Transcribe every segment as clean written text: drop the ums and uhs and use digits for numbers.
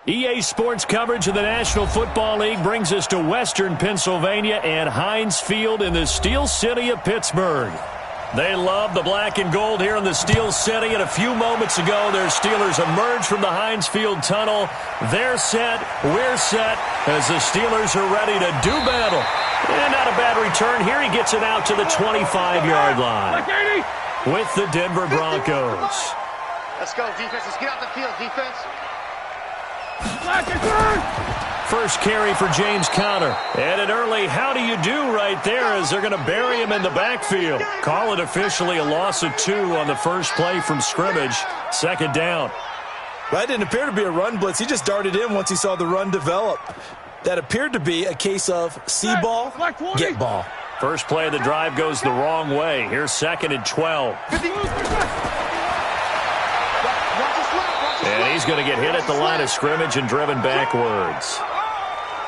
EA Sports coverage of the National Football League brings us to Western Pennsylvania and Heinz Field in the Steel City of Pittsburgh. They love the black and gold here in the Steel City, and a few moments ago, their Steelers emerged from the Heinz Field tunnel. They're set, we're set, as the Steelers are ready to do battle. And not a bad return here. He gets it out to the 25-yard line with the Denver Broncos. Let's go, defense. Let's get out the field, defense. First carry for James Conner. And an early how do you do right there as they're going to bury him in the backfield. Call it officially a loss of 2 on the first play from scrimmage. Second down. That didn't appear to be a run blitz. He just darted in once he saw the run develop. That appeared to be a case of see ball, get ball. First play of the drive goes the wrong way. Here's 2nd and 12. And he's going to get hit at the line of scrimmage and driven backwards.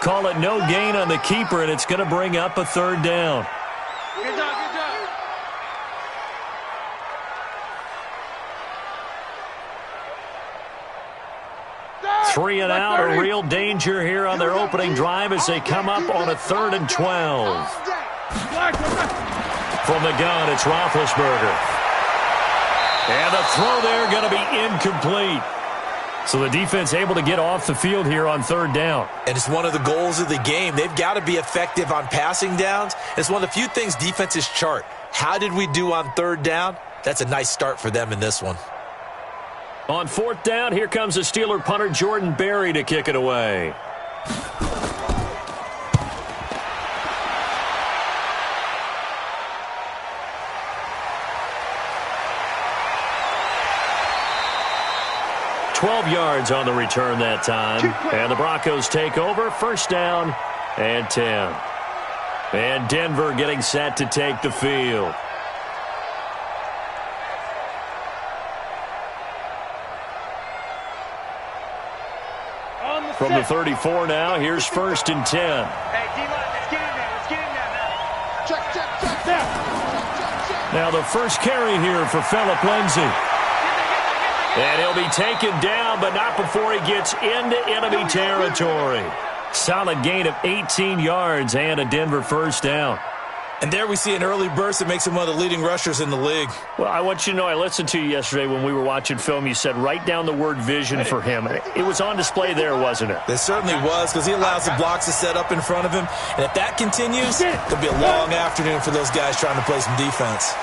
Call it no gain on the keeper, and it's going to bring up a 3rd down. Good job, good job. 3 and out, a real danger here on their opening drive as they come up on a 3rd and 12. From the gun, it's Roethlisberger. And the throw there going to be incomplete. So the defense able to get off the field here on 3rd down. And it's one of the goals of the game. They've got to be effective on passing downs. It's one of the few things defenses chart. How did we do on 3rd down? That's a nice start for them in this one. On 4th down, here comes the Steeler punter Jordan Berry to kick it away. $12 yards on the return that time. And the Broncos take over. 1st down and 10. And Denver getting set to take the field. From the 34 now, here's 1st and 10. Hey, D-line, let's get in there. Let's get in there now. Check. Now the first carry here for Phillip Lindsay. And he'll be taken down, but not before he gets into enemy territory. Solid gain of 18 yards and a Denver 1st down. And there we see an early burst that makes him one of the leading rushers in the league. Well, I want you to know, I listened to you yesterday when we were watching film. You said write down the word vision for him. It was on display there, wasn't it? It certainly was, because he allows the blocks to set up in front of him. And if that continues, it'll be a long afternoon for those guys trying to play some defense.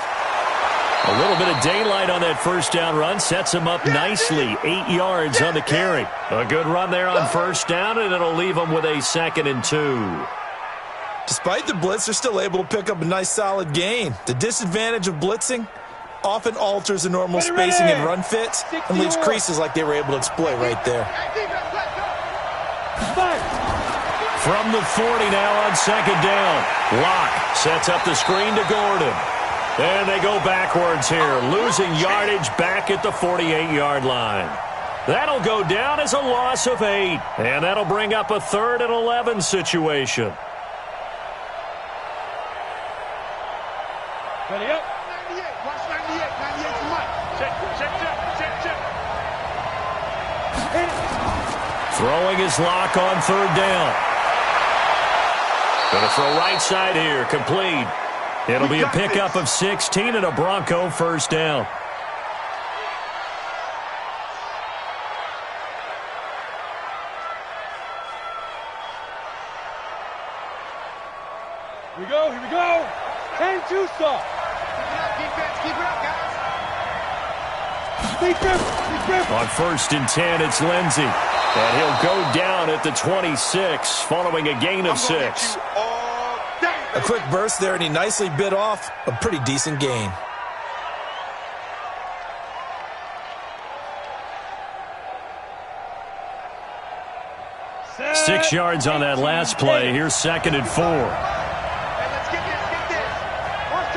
A little bit of daylight on that 1st down run sets him up nicely. 8 yards on the carry. A good run there on 1st down, and it'll leave him with a 2nd and 2. Despite the blitz, they're still able to pick up a nice solid gain. The disadvantage of blitzing often alters the normal spacing and run fits and leaves creases like they were able to exploit right there. From the 40 now on 2nd down. Locke sets up the screen to Gordon. And they go backwards here, losing yardage back at the 48-yard line. That'll go down as a loss of 8, and that'll bring up a 3rd and 11 situation. Ready up. 98. Watch 98. 98 to Mike. Check. Throwing his lock on 3rd down. Going to throw right side here, complete. It'll be a pickup of 16 and a Bronco 1st down. Here we go. 10-2 stop. Defense, keep it up, guys. Defense. On 1st and 10, it's Lindsay. And he'll go down at the 26 following a gain of 6. A quick burst there, and he nicely bit off a pretty decent gain. Set. 6 yards on that last play. Here's 2nd and 4. Hey, let's get this. Watch.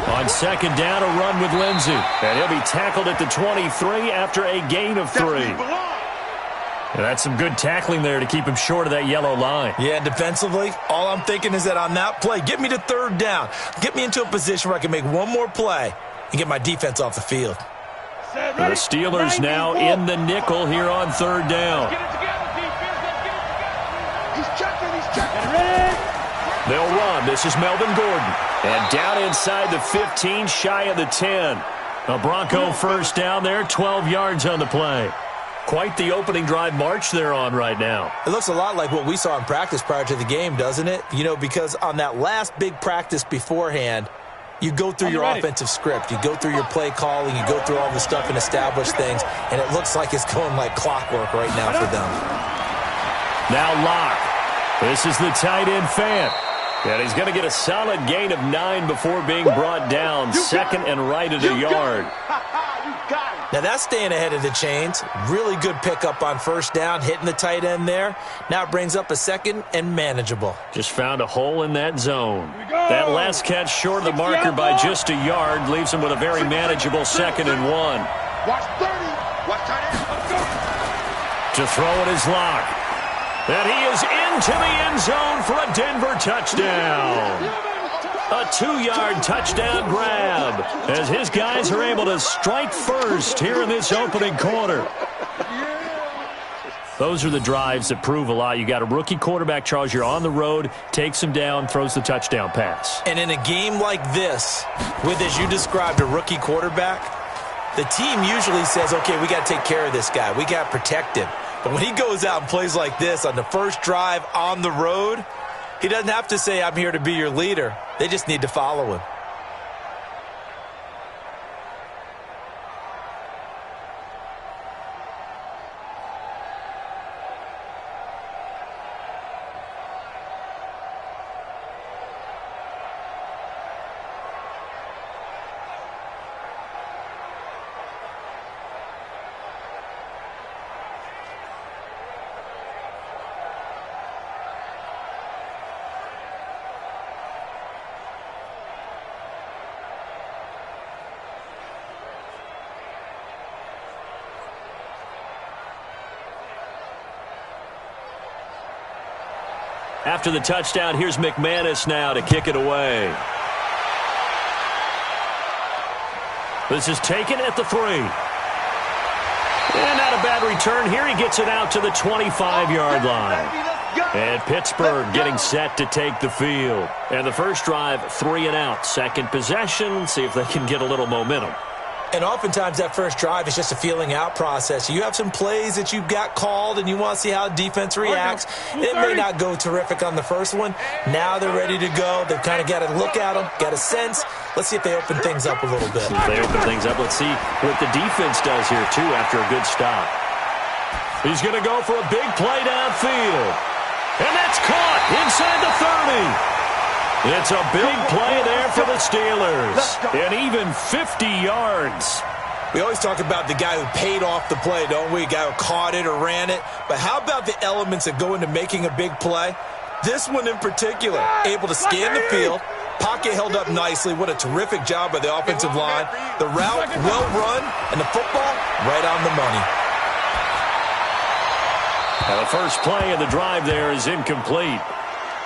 On 2nd down, a run with Lindsay. And he'll be tackled at the 23 after a gain of 3. And that's some good tackling there to keep him short of that yellow line. Yeah, and defensively, all I'm thinking is that on that play, get me to 3rd down. Get me into a position where I can make one more play and get my defense off the field. The Steelers now in the nickel here on third down. Get it together, defense. Let's get it together. He's checking. He's checking. They'll run. This is Melvin Gordon. And down inside the 15, shy of the 10. A Bronco first down there, 12 yards on the play. Quite the opening drive march they're on right now. It looks a lot like what we saw in practice prior to the game, doesn't it? You know, because on that last big practice beforehand, you go through your offensive script. You go through your play calling. You go through all the stuff and establish things. And it looks like it's going like clockwork right now for them. Now Locke. This is the tight end Fant. And he's going to get a solid gain of 9 before being brought down. Second and right at a yard. Now that's staying ahead of the chains. Really good pickup on first down, hitting the tight end there. Now it brings up a second and manageable. Just found a hole in that zone. That last catch short of the marker by just a yard leaves him with a very manageable 2nd and 1. Watch 30. Watch tight end. To throw it is Locke. And he is into the end zone for a Denver touchdown. A 2-yard touchdown grab as his guys are able to strike first here in this opening quarter. Those are the drives that prove a lot. You got a rookie quarterback, Charles. You're on the road, takes him down, throws the touchdown pass. And in a game like this, with, as you described, a rookie quarterback, the team usually says, okay, we got to take care of this guy. We got to protect him. But when he goes out and plays like this on the first drive on the road, he doesn't have to say, I'm here to be your leader. They just need to follow him. After the touchdown, here's McManus now to kick it away. This is taken at the 3. And not a bad return here. He gets it out to the 25-yard line. And Pittsburgh getting set to take the field. And the first drive, 3 and out. Second possession, see if they can get a little momentum. And oftentimes that first drive is just a feeling out process. You have some plays that you've got called and you want to see how defense reacts. It may not go terrific on the first one. Now they're ready to go. They've kind of got to look at them, got a sense. Let's see if they open things up a little bit. If they open things up, let's see what the defense does here, too, after a good stop. He's going to go for a big play downfield. And that's caught inside the 30. It's a big play there for the Steelers. And even 50 yards. We always talk about the guy who paid off the play, don't we? A guy who caught it or ran it. But how about the elements that go into making a big play? This one in particular, able to scan the field. Pocket held up nicely. What a terrific job by the offensive line. The route, well run, and the football, right on the money. Now the first play of the drive there is incomplete.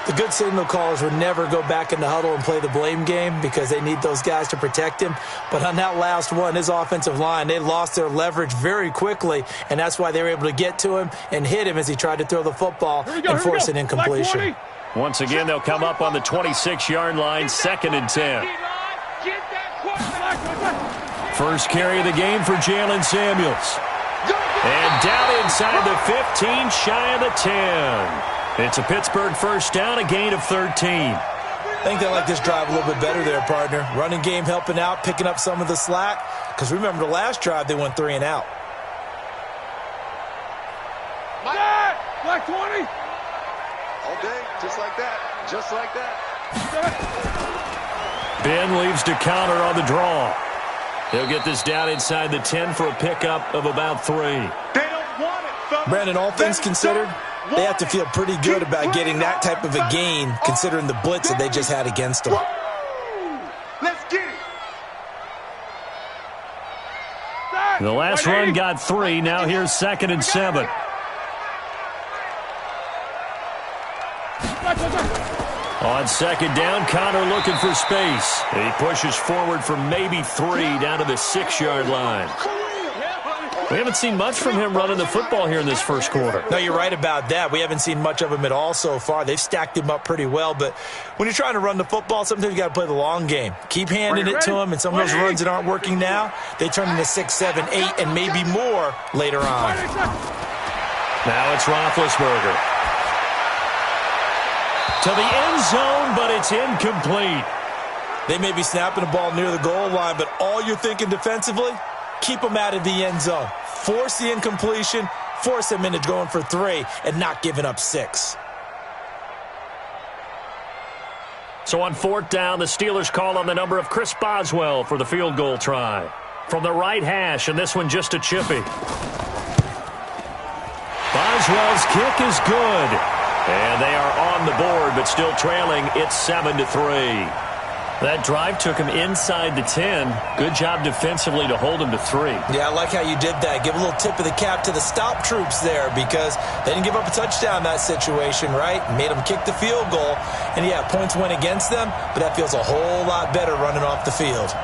The good signal callers would never go back in the huddle and play the blame game because they need those guys to protect him. But on that last one, his offensive line, they lost their leverage very quickly, and that's why they were able to get to him and hit him as he tried to throw the football and force an incompletion. Once again, they'll come up on the 26-yard line, 2nd and 10. First carry of the game for Jalen Samuels. And down inside the 15, shy of the 10. It's a Pittsburgh first down, a gain of 13. I think they like this drive a little bit better there, partner. Running game helping out, picking up some of the slack. Because remember, the last drive, they went 3 and out. Black 20. All day, just like that. Just like that. Ben leaves to counter on the draw. He'll get this down inside the 10 for a pickup of about 3. They don't want it, fellas. Brandon, all things considered, they have to feel pretty good about getting that type of a gain considering the blitz that they just had against them. Let's get it. The last run got 3. Now here's 2nd and 7. On 2nd down, Connor looking for space. He pushes forward for maybe 3 down to the 6-yard line. We haven't seen much from him running the football here in this first quarter. No, you're right about that. We haven't seen much of him at all so far. They've stacked him up pretty well, but when you're trying to run the football, sometimes you got to play the long game. Keep handing it to him, and some of those runs that aren't working now, they turn into 6, 7, 8, and maybe more later on. Now it's Roethlisberger. To the end zone, but it's incomplete. They may be snapping the ball near the goal line, but all you're thinking defensively, keep them out of the end zone. Force the incompletion, force them into going for 3, and not giving up 6. So on 4th down, the Steelers call on the number of Chris Boswell for the field goal try. From the right hash, and this one just a chippy. Boswell's kick is good. And they are on the board, but still trailing. It's 7-3. That drive took him inside the 10. Good job defensively to hold him to 3. Yeah, I like how you did that. Give a little tip of the cap to the stop troops there because they didn't give up a touchdown in that situation, right? Made them kick the field goal. And, yeah, points went against them, but that feels a whole lot better running off the field.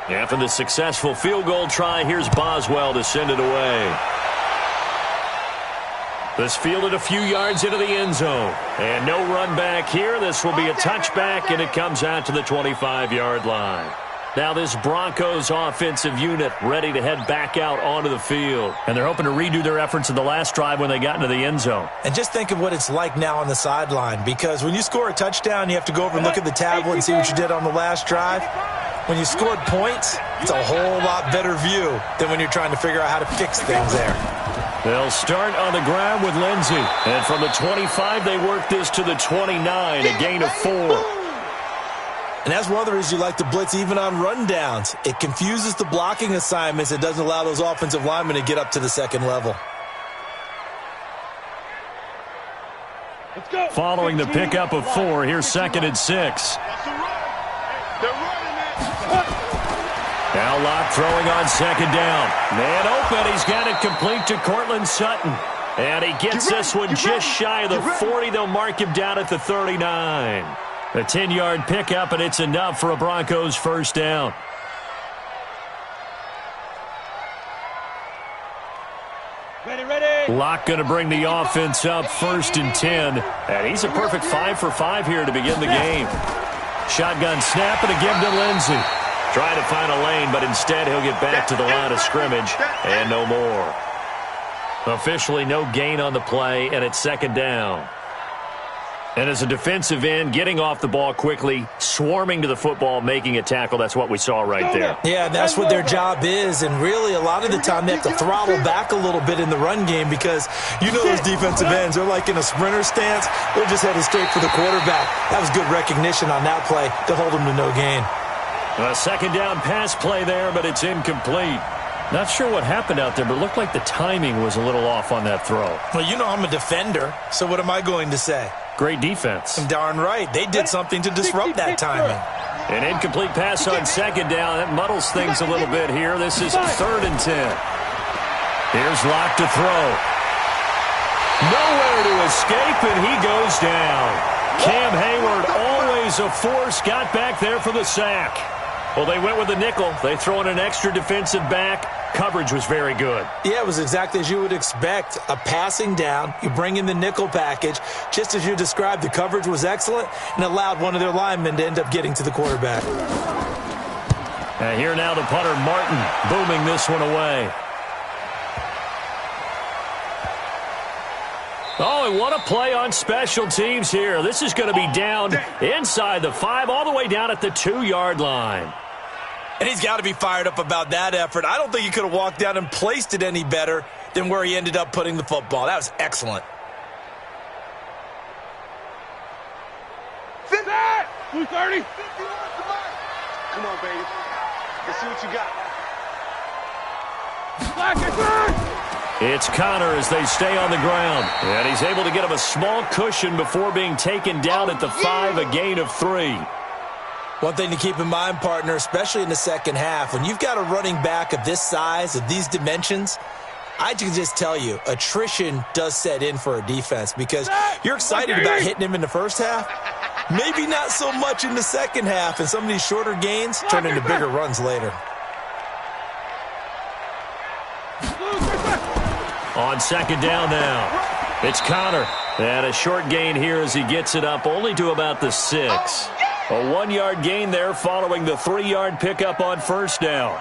After the successful field goal try, here's Boswell to send it away. This fielded a few yards into the end zone. And no run back here. This will be a touchback, and it comes out to the 25-yard line. Now this Broncos offensive unit ready to head back out onto the field. And they're hoping to redo their efforts in the last drive when they got into the end zone. And just think of what it's like now on the sideline, because when you score a touchdown, you have to go over and look at the tablet and see what you did on the last drive. When you scored points, it's a whole lot better view than when you're trying to figure out how to fix things there. They'll start on the ground with Lindsey. And from the 25, they work this to the 29, a gain of 4. And that's one of the reasons you like to blitz even on rundowns. It confuses the blocking assignments. It doesn't allow those offensive linemen to get up to the second level. Let's go. Following the pickup of 4, here's 2nd and 6. Now Locke throwing on 2nd down. Man open. He's got it complete to Cortland Sutton. And he gets this one just shy of the 40. They'll mark him down at the 39. A 10-yard pickup, and it's enough for a Broncos first down. Ready. Locke going to bring the offense up 1st and 10. And he's a perfect 5 for 5 here to begin the game. Shotgun snap and a give to Lindsey. Trying to find a lane, but instead he'll get back to the line of scrimmage and no more. Officially no gain on the play, and it's 2nd down. And as a defensive end, getting off the ball quickly, swarming to the football, making a tackle, that's what we saw right there. Yeah, and that's what their job is. And really, a lot of the time, they have to throttle back a little bit in the run game because you know those defensive ends, they're like in a sprinter stance. They're just headed straight for the quarterback. That was good recognition on that play to hold them to no gain. A 2nd down pass play there, but it's incomplete. Not sure what happened out there, but it looked like the timing was a little off on that throw. Well, you know I'm a defender, so what am I going to say? Great defense. Darn right. They did something to disrupt that timing. An incomplete pass on 2nd down. That muddles things a little bit here. This is 3rd and 10. Here's Locke to throw. Nowhere to escape, and he goes down. Cam Hayward, always a force, got back there for the sack. Well, they went with the nickel. They throw in an extra defensive back. Coverage was very good. Yeah, it was exactly as you would expect. A passing down. You bring in the nickel package. Just as you described, the coverage was excellent and allowed one of their linemen to end up getting to the quarterback. And here now the punter, Martin, booming this one away. Oh, and what a play on special teams here. This is going to be down inside the 5, all the way down at the 2-yard line. And he's got to be fired up about that effort. I don't think he could have walked down and placed it any better than where he ended up putting the football. That was excellent. Sit that! 230. Come on, baby. Let's see what you got. Black it, It's Connor as they stay on the ground. And he's able to get him a small cushion before being taken down at the 5, a gain of 3. One thing to keep in mind, partner, especially in the second half, when you've got a running back of this size, of these dimensions, I can just tell you, attrition does set in for a defense because you're excited about hitting him in the first half. Maybe not so much in the second half, and some of these shorter gains turn into bigger runs later. On second down now, it's Connor. And a short gain here as he gets it up only to about the 6. A 1-yard gain there following the 3-yard pickup on first down.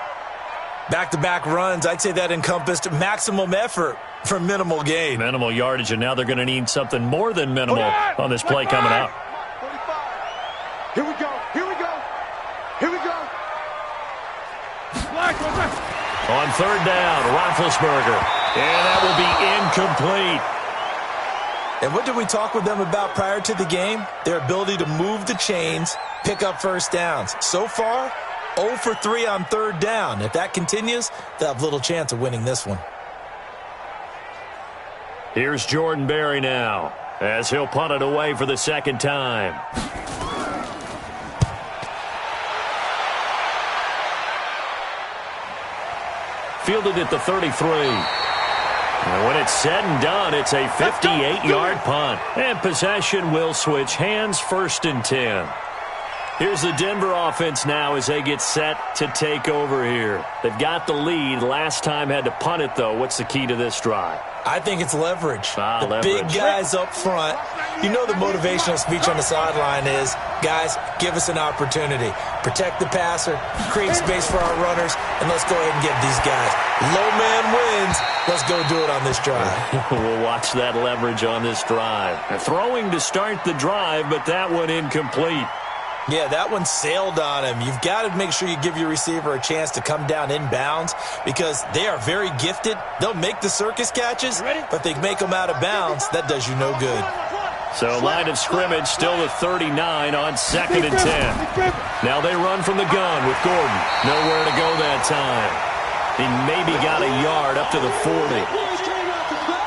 Back-to-back runs, I'd say that encompassed maximum effort for minimal gain. Minimal yardage, and now they're going to need something more than minimal on this play coming up. Here we go. Here we go. Here we go. On third down, Roethlisberger. And that will be incomplete. And what did we talk with them about prior to the game? Their ability to move the chains, pick up first downs. So far, 0 for 3 on third down. If that continues, they'll have little chance of winning this one. Here's Jordan Berry now as he'll punt it away for the second time. Fielded at the 33. And when it's said and done, it's a 58-yard punt. And possession will switch hands, 1st and 10. Here's the Denver offense now as they get set to take over here. They've got the lead. Last time had to punt it, though. What's the key to this drive? I think it's leverage. Leverage. Big guys up front. You know the motivational speech on the sideline is, guys, give us an opportunity. Protect the passer, create space for our runners, and let's go ahead and get these guys. Low man wins. Let's go do it on this drive. We'll watch that leverage on this drive. Throwing to start the drive, but that one incomplete. Yeah, that one sailed on him. You've got to make sure you give your receiver a chance to come down inbounds because they are very gifted. They'll make the circus catches, but if they make them out of bounds, that does you no good. So line of scrimmage still the 39 on 2nd and 10. Now they run from the gun with Gordon. Nowhere to go that time. He maybe got a yard up to the 40.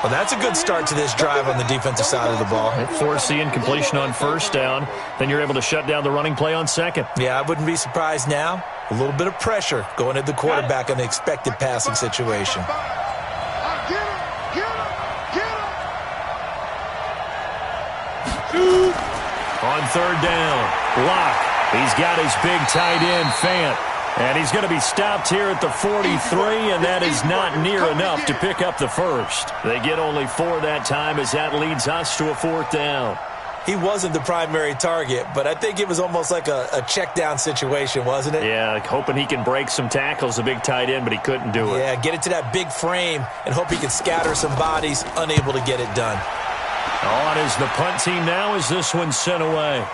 Well, that's a good start to this drive on the defensive side of the ball. Force the incompletion on first down. Then you're able to shut down the running play on second. Yeah, I wouldn't be surprised now. A little bit of pressure going at the quarterback in the expected passing situation. On third down, Locke. He's got his big tight end, Fant. And he's going to be stopped here at the 43, and that is not near enough to pick up the first. They get only 4 that time as that leads us to a 4th down. He wasn't the primary target, but I think it was almost like a check down situation, wasn't it? Yeah, hoping he can break some tackles, a big tight end, but he couldn't do it. Yeah, get it to that big frame and hope he can scatter some bodies, unable to get it done. On is the punt team now as this one's sent away.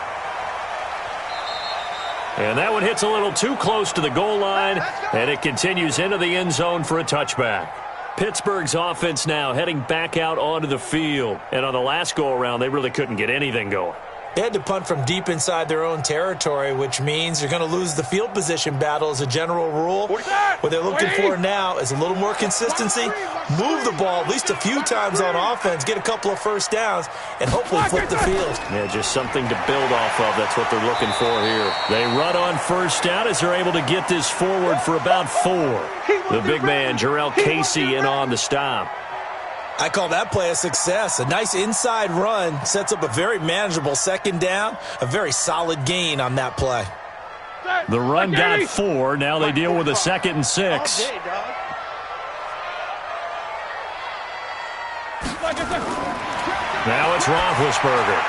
And that one hits a little too close to the goal line, and it continues into the end zone for a touchback. Pittsburgh's offense now heading back out onto the field. And on the last go-around, they really couldn't get anything going. They had to punt from deep inside their own territory, which means you're going to lose the field position battle as a general rule. What they're looking for now is a little more consistency, move the ball at least a few times on offense, get a couple of first downs, and hopefully flip the field. Yeah, just something to build off of. That's what they're looking for here. They run on first down as they're able to get this forward for about 4. The big man, Jarrell Casey, in on the stop. I call that play a success. A nice inside run sets up a very manageable second down, a very solid gain on that play. The run got 4. Now they deal with a 2nd and 6. Now it's Roethlisberger.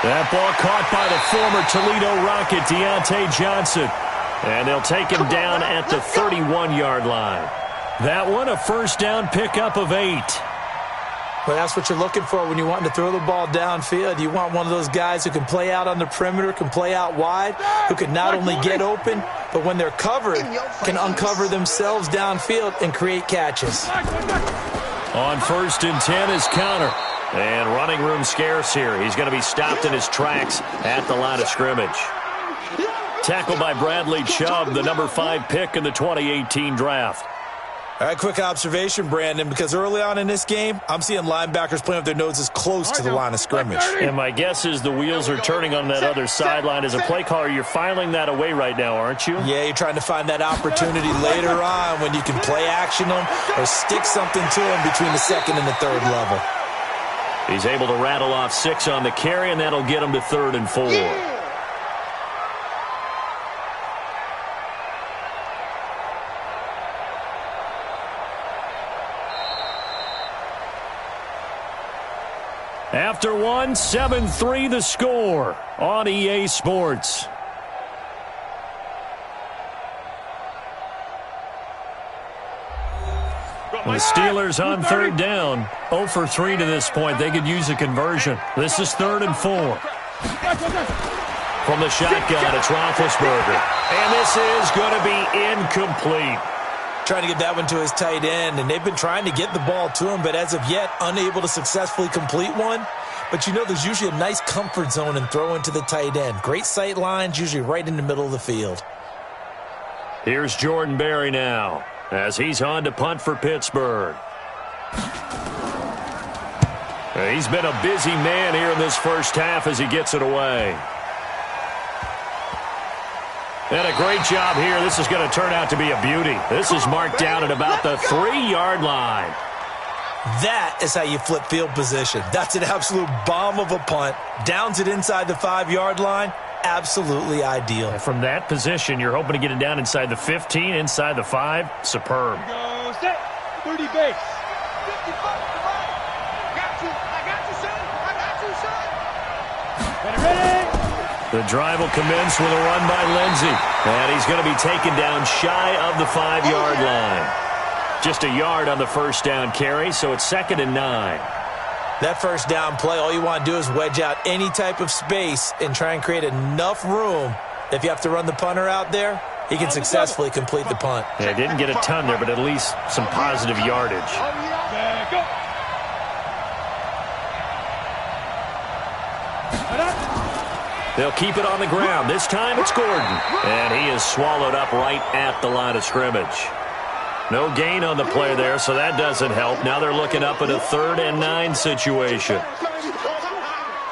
That ball caught by the former Toledo Rocket, Deontay Johnson. And they'll take him down at the 31-yard line. That one, a first down pickup of 8. Well, that's what you're looking for when you're wanting to throw the ball downfield. You want one of those guys who can play out on the perimeter, can play out wide, who can not only get open, but when they're covered, can uncover themselves downfield and create catches. On 1st and 10 is Connor. And running room scarce here. He's going to be stopped in his tracks at the line of scrimmage. Tackled by Bradley Chubb, the number 5 pick in the 2018 draft. All right, quick observation, Brandon, because early on in this game, I'm seeing linebackers playing with their noses close to the line of scrimmage. And my guess is the wheels are turning on that other sideline. As a play caller, you're filing that away right now, aren't you? Yeah, you're trying to find that opportunity later on when you can play action them or stick something to them between the second and the third level. He's able to rattle off 6 on the carry, and that'll get him to 3rd and 4. After 1, 7-3 the score on EA Sports. The Steelers on 3rd down. 0 for 3 to this point. They could use a conversion. This is 3rd and 4. From the shotgun, it's Roethlisberger. And this is going to be incomplete. Trying to get that one to his tight end, and they've been trying to get the ball to him, but as of yet, unable to successfully complete one. But you know there's usually a nice comfort zone in throwing to the tight end. Great sight lines, usually right in the middle of the field. Here's Jordan Berry now, as he's on to punt for Pittsburgh. He's been a busy man here in this first half as he gets it away. And a great job here. This is going to turn out to be a beauty. This is marked down at about the 3-yard line. That is how you flip field position. That's an absolute bomb of a punt. Downs it inside the 5-yard line. Absolutely ideal. And from that position, you're hoping to get it down inside the 15, inside the 5. Superb. Go set. 30 base. 55 to the right. I got you, son. I got you, son. Ready, ready. The drive will commence with a run by Lindsey. And he's going to be taken down shy of the 5-yard line. Just a yard on the first down carry, so it's 2nd and 9. That first down play, all you want to do is wedge out any type of space and try and create enough room. If you have to run the punter out there, he can successfully complete the punt. Yeah, didn't get a ton there, but at least some positive yardage. Back up. They'll keep it on the ground. This time it's Gordon. And he is swallowed up right at the line of scrimmage. No gain on the play there, so that doesn't help. Now they're looking up at a 3rd and 9 situation.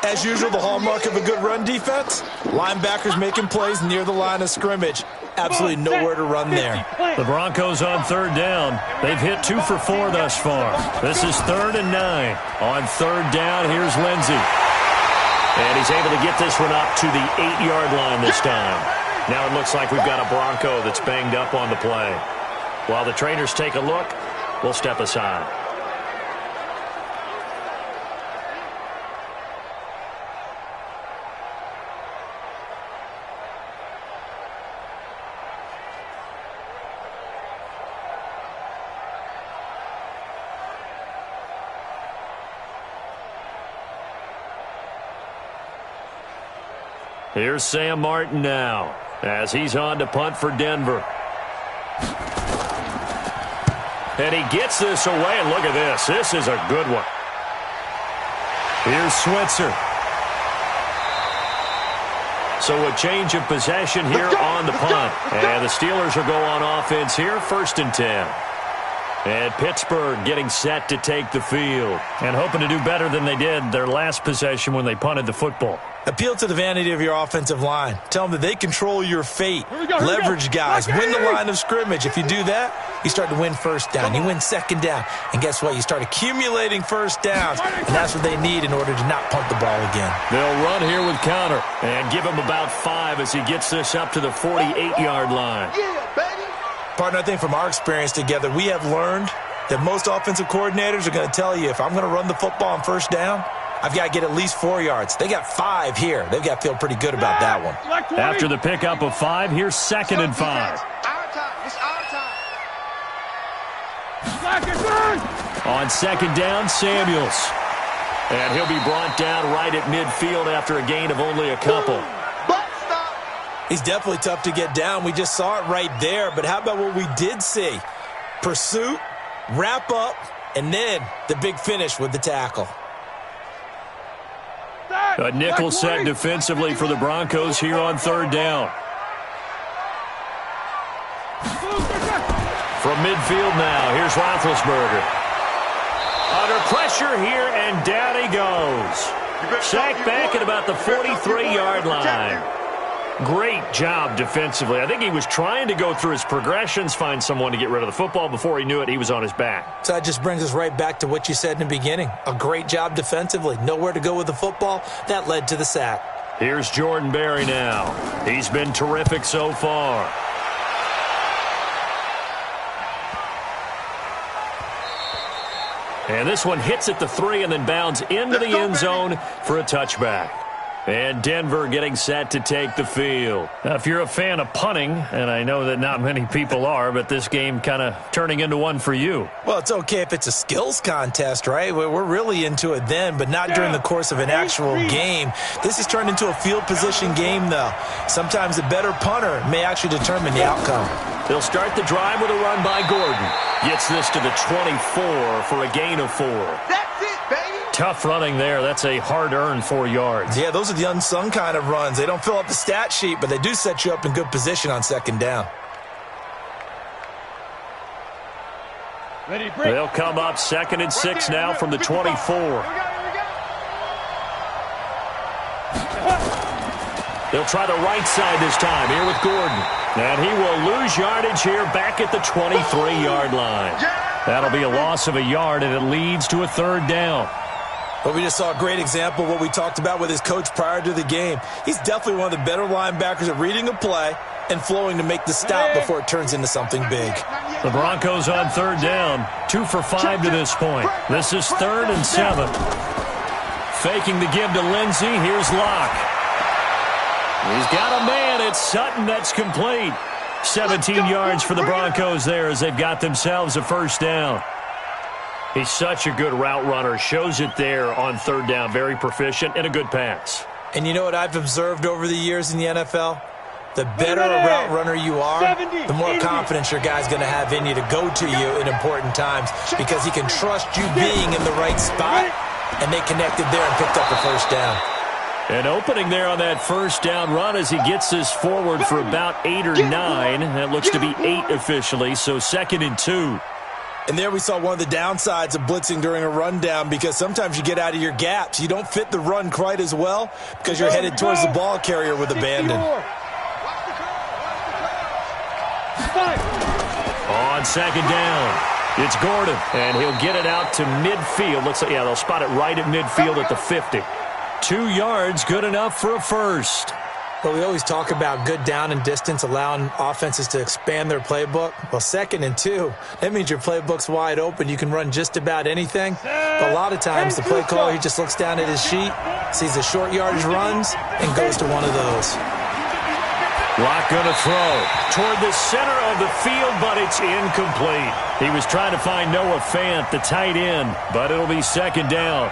As usual, the hallmark of a good run defense, linebackers making plays near the line of scrimmage. Absolutely nowhere to run there. The Broncos on 3rd down. They've hit 2 for 4 thus far. This is 3rd and 9. On 3rd down, here's Lindsey. And he's able to get this one up to the 8-yard line this time. Now it looks like we've got a Bronco that's banged up on the play. While the trainers take a look, we'll step aside. Here's Sam Martin now, as he's on to punt for Denver. And he gets this away, and look at this. This is a good one. Here's Switzer. So a change of possession here on the punt. And the Steelers will go on offense here, 1st and 10. And Pittsburgh getting set to take the field and hoping to do better than they did their last possession when they punted the football. Appeal to the vanity of your offensive line. Tell them that they control your fate. Leverage guys. Win the line of scrimmage. If you do that, you start to win 1st down. You win 2nd down. And guess what? You start accumulating 1st downs. And that's what they need in order to not punt the ball again. They'll run here with counter and give him about 5 as he gets this up to the 48-yard line. Yeah, baby. Partner, I think from our experience together, we have learned that most offensive coordinators are going to tell you, if I'm going to run the football on 1st down, I've got to get at least 4 yards. They got 5 here. They've got to feel pretty good about that one. After the pickup of 5, here's 2nd and 5. Our time. It's our time. On 2nd down, Samuels. And he'll be brought down right at midfield after a gain of only a couple. He's definitely tough to get down. We just saw it right there. But how about what we did see? Pursuit, wrap up, and then the big finish with the tackle. A nickel set defensively for the Broncos here on 3rd down. From midfield now, here's Roethlisberger. Under pressure here, and down he goes. Sacked back at about the 43-yard line. Great job defensively. I think he was trying to go through his progressions, find someone to get rid of the football. Before he knew it, he was on his back. So that just brings us right back to what you said in the beginning. A great job defensively. Nowhere to go with the football. That led to the sack. Here's Jordan Berry now. He's been terrific so far. And this one hits at the 3 and then bounds into the end zone for a touchback. And Denver getting set to take the field. Now, if you're a fan of punting, and I know that not many people are, but this game kind of turning into one for you. Well, it's okay if it's a skills contest, right? We're really into it then, but not during the course of an actual game. This has turned into a field position game, though. Sometimes the better punter may actually determine the outcome. They'll start the drive with a run by Gordon. Gets this to the 24 for a gain of 4. That's it, baby. Tough running there. That's a hard-earned 4 yards. Yeah, those are the unsung kind of runs. They don't fill up the stat sheet, but they do set you up in good position on second down. Ready, break. They'll come up 2nd and 6 now from the 24. They'll try the right side this time here with Gordon. And he will lose yardage here back at the 23-yard line. That'll be a loss of a yard, and it leads to a 3rd down. But we just saw a great example of what we talked about with his coach prior to the game. He's definitely one of the better linebackers at reading a play and flowing to make the stop before it turns into something big. The Broncos on 3rd down. 2 for 5 to this point. This is 3rd and 7. Faking the give to Lindsey. Here's Locke. He's got a man. It's Sutton. That's complete. 17 yards for the Broncos there as they've got themselves a 1st down. He's such a good route runner. Shows it there on 3rd down. Very proficient and a good pass. And you know what I've observed over the years in the NFL? The better a route runner you are, the more confidence your guy's going to have in you to go to you in important times because he can trust you being in the right spot, and they connected there and picked up the 1st down. An opening there on that 1st down run as he gets this forward for about 8 or 9. That looks to be 8 officially, so 2nd and 2. And there we saw one of the downsides of blitzing during a rundown because sometimes you get out of your gaps. You don't fit the run quite as well because you're headed towards the ball carrier with abandon. On 2nd down, it's Gordon, and he'll get it out to midfield. Looks like, yeah, they'll spot it right at midfield at the 50. 2 yards, good enough for a 1st. Well, we always talk about good down and distance, allowing offenses to expand their playbook. Well, 2nd and 2, that means your playbook's wide open. You can run just about anything. But a lot of times, the play caller, he just looks down at his sheet, sees the short yardage runs, and goes to one of those. Locke going to throw toward the center of the field, but it's incomplete. He was trying to find Noah Fant, the tight end, but it'll be 2nd down.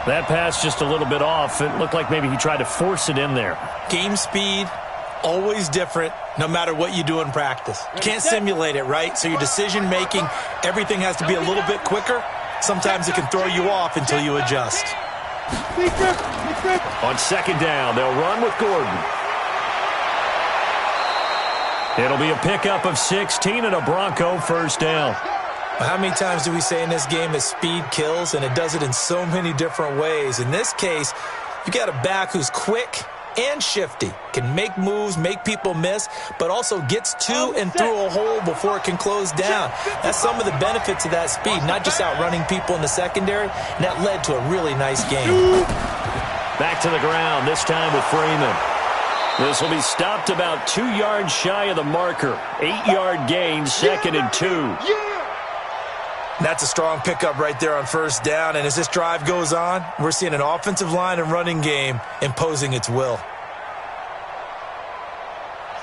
That pass just a little bit off. It looked like maybe he tried to force it in there. Game speed, always different, no matter what you do in practice. You can't simulate it, right? So your decision-making, everything has to be a little bit quicker. Sometimes it can throw you off until you adjust. On 2nd down, they'll run with Gordon. It'll be a pickup of 16 and a Bronco 1st down. How many times do we say in this game that speed kills, and it does it in so many different ways? In this case, you got a back who's quick and shifty, can make moves, make people miss, but also gets to and through a hole before it can close down. That's some of the benefits of that speed, not just outrunning people in the secondary, and that led to a really nice game. Back to the ground, this time with Freeman. This will be stopped about 2 yards shy of the marker. 8-yard gain, 2nd and 2. That's a strong pickup right there on 1st down, and as this drive goes on, we're seeing an offensive line and running game imposing its will.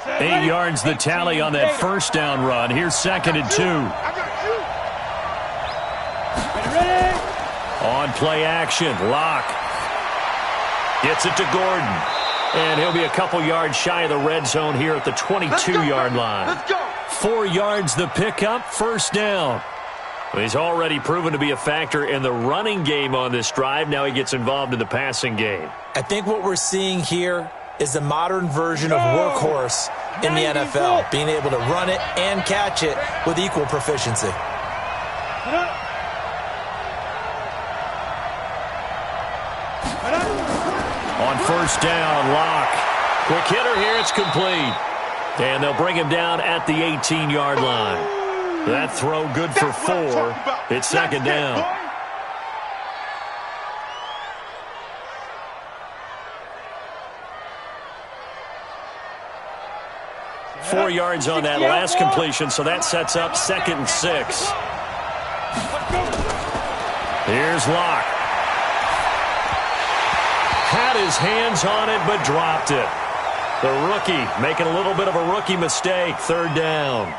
8 yards the tally on that 1st down run. Here's 2nd and 2. On play action, Locke gets it to Gordon. And he'll be a couple yards shy of the red zone here at the 22-yard line. Let's go. 4 yards the pickup, 1st down. He's already proven to be a factor in the running game on this drive. Now he gets involved in the passing game. I think what we're seeing here is the modern version of workhorse in the NFL, being able to run it and catch it with equal proficiency. On first down, Locke. Quick hitter here, it's complete. And they'll bring him down at the 18-yard line. That throw good for 4. It's second down. Four yards on that last completion, so that sets up 2nd and 6. Here's Locke. Had his hands on it, but dropped it. The rookie making a little bit of a rookie mistake. 3rd down.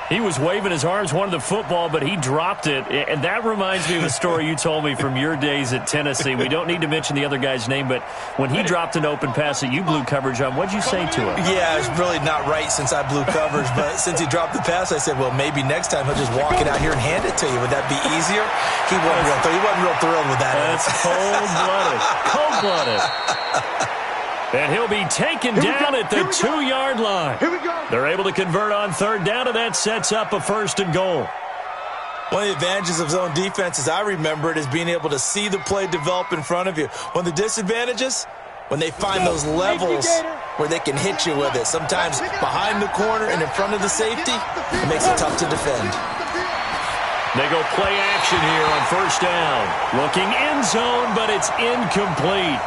He was waving his arms, wanted the football, but he dropped it. And that reminds me of a story you told me from your days at Tennessee. We don't need to mention the other guy's name, but when he dropped an open pass that you blew coverage on, what'd you say to him? Yeah, it's really not right since I blew coverage, but since he dropped the pass, I said, well, maybe next time he'll just walk it out here and hand it to you. Would that be easier? He wasn't real thrilled with that. That's cold-blooded. Cold-blooded. And he'll be taken down at the 2-yard line. Here we go. They're able to convert on 3rd down, and that sets up a 1st and goal. One of the advantages of zone defense, as I remember it, is being able to see the play develop in front of you. One of the disadvantages, when they find those levels where they can hit you with it, sometimes behind the corner and in front of the safety, it makes it tough to defend. They go play action here on 1st down. Looking end zone, but it's incomplete.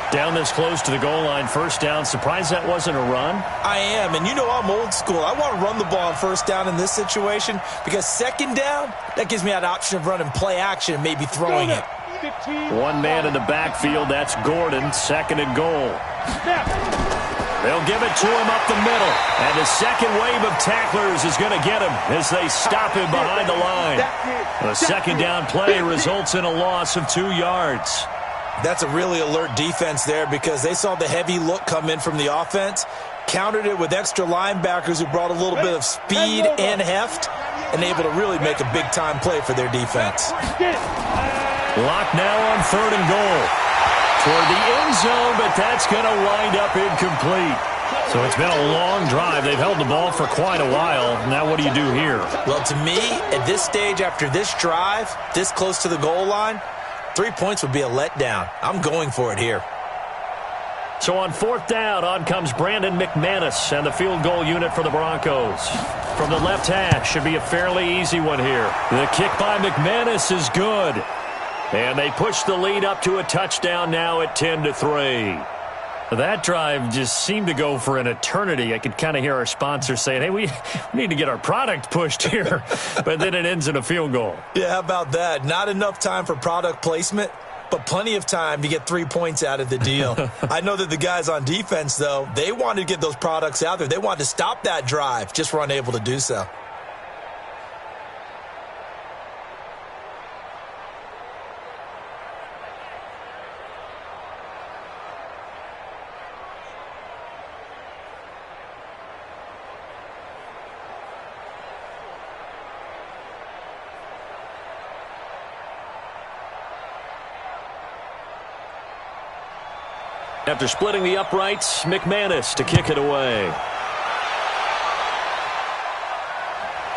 Down this close to the goal line, 1st down. Surprised that wasn't a run? I am, and you know I'm old school. I want to run the ball on 1st down in this situation because 2nd down, that gives me that option of running play action and maybe throwing it. 15. One man in the backfield, that's Gordon, 2nd and goal. They'll give it to him up the middle, and the second wave of tacklers is going to get him as they stop him behind the line. The 2nd down play results in a loss of 2 yards. That's a really alert defense there because they saw the heavy look come in from the offense, countered it with extra linebackers who brought a little bit of speed and heft, and able to really make a big-time play for their defense. Lock now on 3rd and goal. Toward the end zone, but that's going to wind up incomplete. So it's been a long drive. They've held the ball for quite a while. Now what do you do here? Well, to me, at this stage, after this drive, this close to the goal line, 3 points would be a letdown. I'm going for it here. So on 4th down, on comes Brandon McManus and the field goal unit for the Broncos. From the left hash, should be a fairly easy one here. The kick by McManus is good. And they push the lead up to a touchdown now at 10-3. That drive just seemed to go for an eternity. I could kind of hear our sponsors saying, hey, we need to get our product pushed here. But then it ends in a field goal. Yeah, how about that? Not enough time for product placement, but plenty of time to get 3 points out of the deal. I know that the guys on defense, though, they wanted to get those products out there. They wanted to stop that drive, just were unable to do so. After splitting the uprights, McManus to kick it away.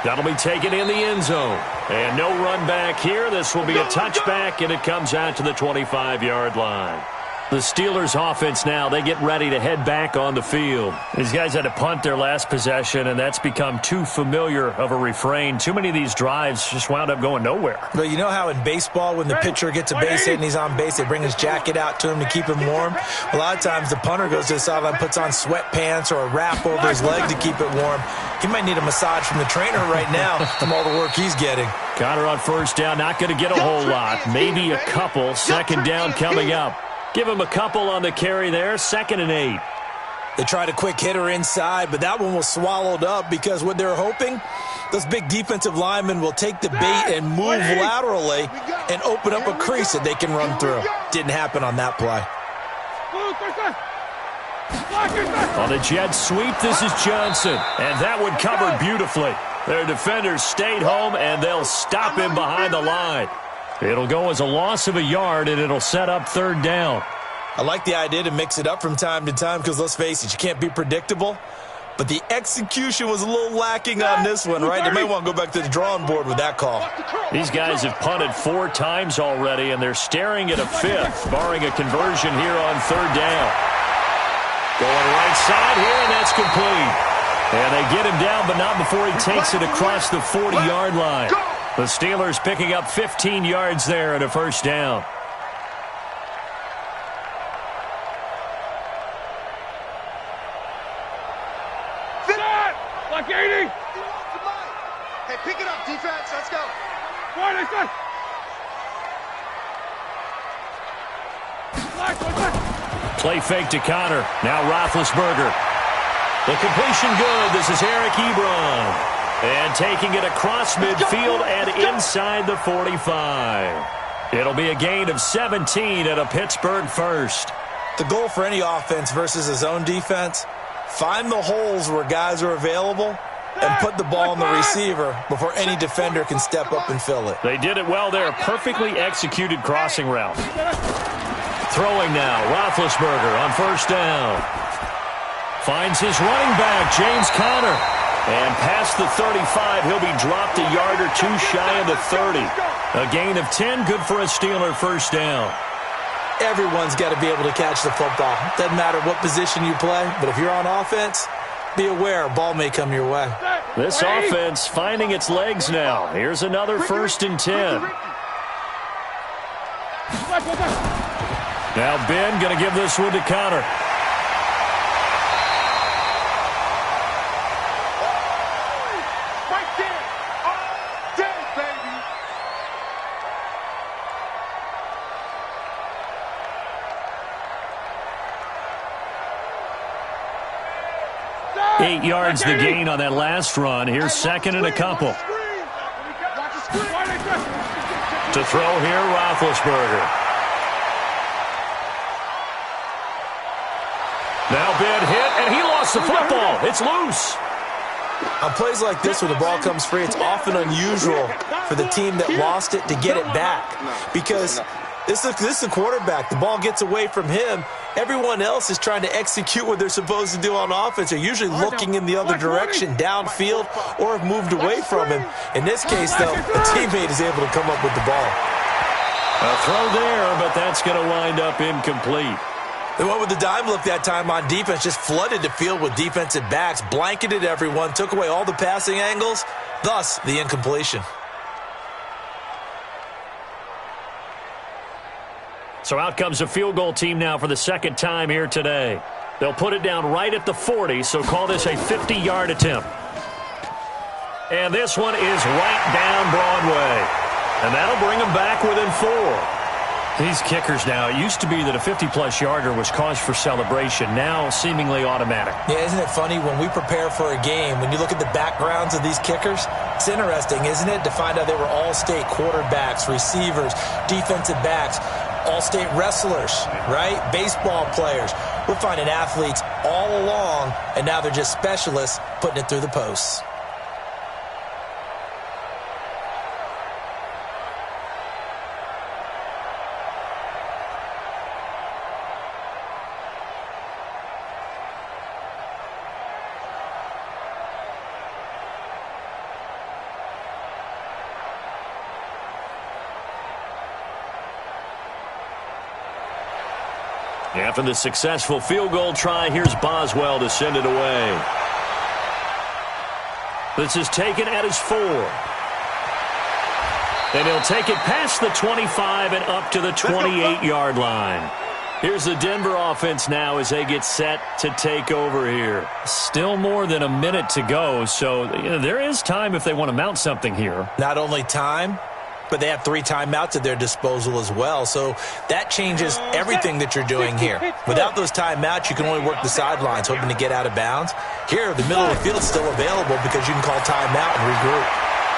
That'll be taken in the end zone. And no run back here. This will be a touchback, and it comes out to the 25-yard line. The Steelers offense now, they get ready to head back on the field. These guys had to punt their last possession, and that's become too familiar of a refrain. Too many of these drives just wound up going nowhere. But you know how in baseball, when the pitcher gets a base hit and he's on base, they bring his jacket out to him to keep him warm? A lot of times the punter goes to the sideline, puts on sweatpants or a wrap over his leg to keep it warm. He might need a massage from the trainer right now from all the work he's getting. Connor on 1st down, not going to get a whole lot. Maybe a couple. 2nd down coming up. Give him a couple on the carry there. 2nd and 8. They tried a quick hitter inside, but that one was swallowed up because what they're hoping, those big defensive linemen will take the bait and move laterally and open up a crease that they can run through. Didn't happen on that play. On the jet sweep, this is Johnson. And that one covered beautifully. Their defenders stayed home, and they'll stop him behind the line. It'll go as a loss of a yard, and it'll set up 3rd down. I like the idea to mix it up from time to time because, let's face it, you can't be predictable. but the execution was a little lacking on this one, right? They may want to go back to the drawing board with that call. These guys have punted 4 times already, and they're staring at a 5th, barring a conversion here on 3rd down. Going right side here, and that's complete. And they get him down, but not before he takes it across the 40-yard line. The Steelers picking up 15 yards there and a 1st down. Like 80. Hey, pick it up, defense. Let's go. Play fake to Connor. Now Roethlisberger. The completion good. This is Eric Ebron. And taking it across midfield and inside the 45. It'll be a gain of 17 at a Pittsburgh 1st. The goal for any offense versus his own defense, find the holes where guys are available and put the ball on the receiver before any defender can step up and fill it. They did it well there. Perfectly executed crossing route. Throwing now, Roethlisberger on 1st down. Finds his running back, James Conner. And past the 35, he'll be dropped a yard or 2 shy of the 30. A gain of 10, good for a Steeler 1st down. Everyone's got to be able to catch the football. Doesn't matter what position you play, but if you're on offense, be aware a ball may come your way. This offense finding its legs now. Here's another 1st and 10. Now Ben going to give this one to Connor. Right there. All day, baby. Eight yards the gain on that last run. Here's 2nd and a couple. To throw here, Roethlisberger. Now Ben hit, and he lost the football. It's loose. On plays like this where the ball comes free, it's often unusual for the team that lost it to get it back. Because this is the quarterback. The ball gets away from him. Everyone else is trying to execute what they're supposed to do on offense. They're usually looking in the other direction, downfield, or have moved away from him. In this case, though, a teammate is able to come up with the ball. A throw there, but that's going to wind up incomplete. They went with the dime look that time on defense, just flooded the field with defensive backs, blanketed everyone, took away all the passing angles, thus the incompletion. So out comes a field goal team now for the 2nd time here today. They'll put it down right at the 40, so call this a 50-yard attempt. And this one is right down Broadway. And that'll bring them back within 4. These kickers now, it used to be that a 50-plus yarder was cause for celebration, now seemingly automatic. Yeah, isn't it funny when we prepare for a game, when you look at the backgrounds of these kickers, it's interesting, isn't it, to find out they were all-state quarterbacks, receivers, defensive backs, all-state wrestlers, right? Baseball players. We're finding athletes all along, and now they're just specialists putting it through the posts. After the successful field goal try, here's Boswell to send it away. This is taken at his 4. And he'll take it past the 25 and up to the 28-yard line. Here's the Denver offense now as they get set to take over here. Still more than a minute to go, so there is time if they want to mount something here. Not only time, but they have 3 timeouts at their disposal as well. So that changes everything that you're doing here. Without those timeouts, you can only work the sidelines, hoping to get out of bounds. Here, the middle of the field's still available because you can call timeout and regroup.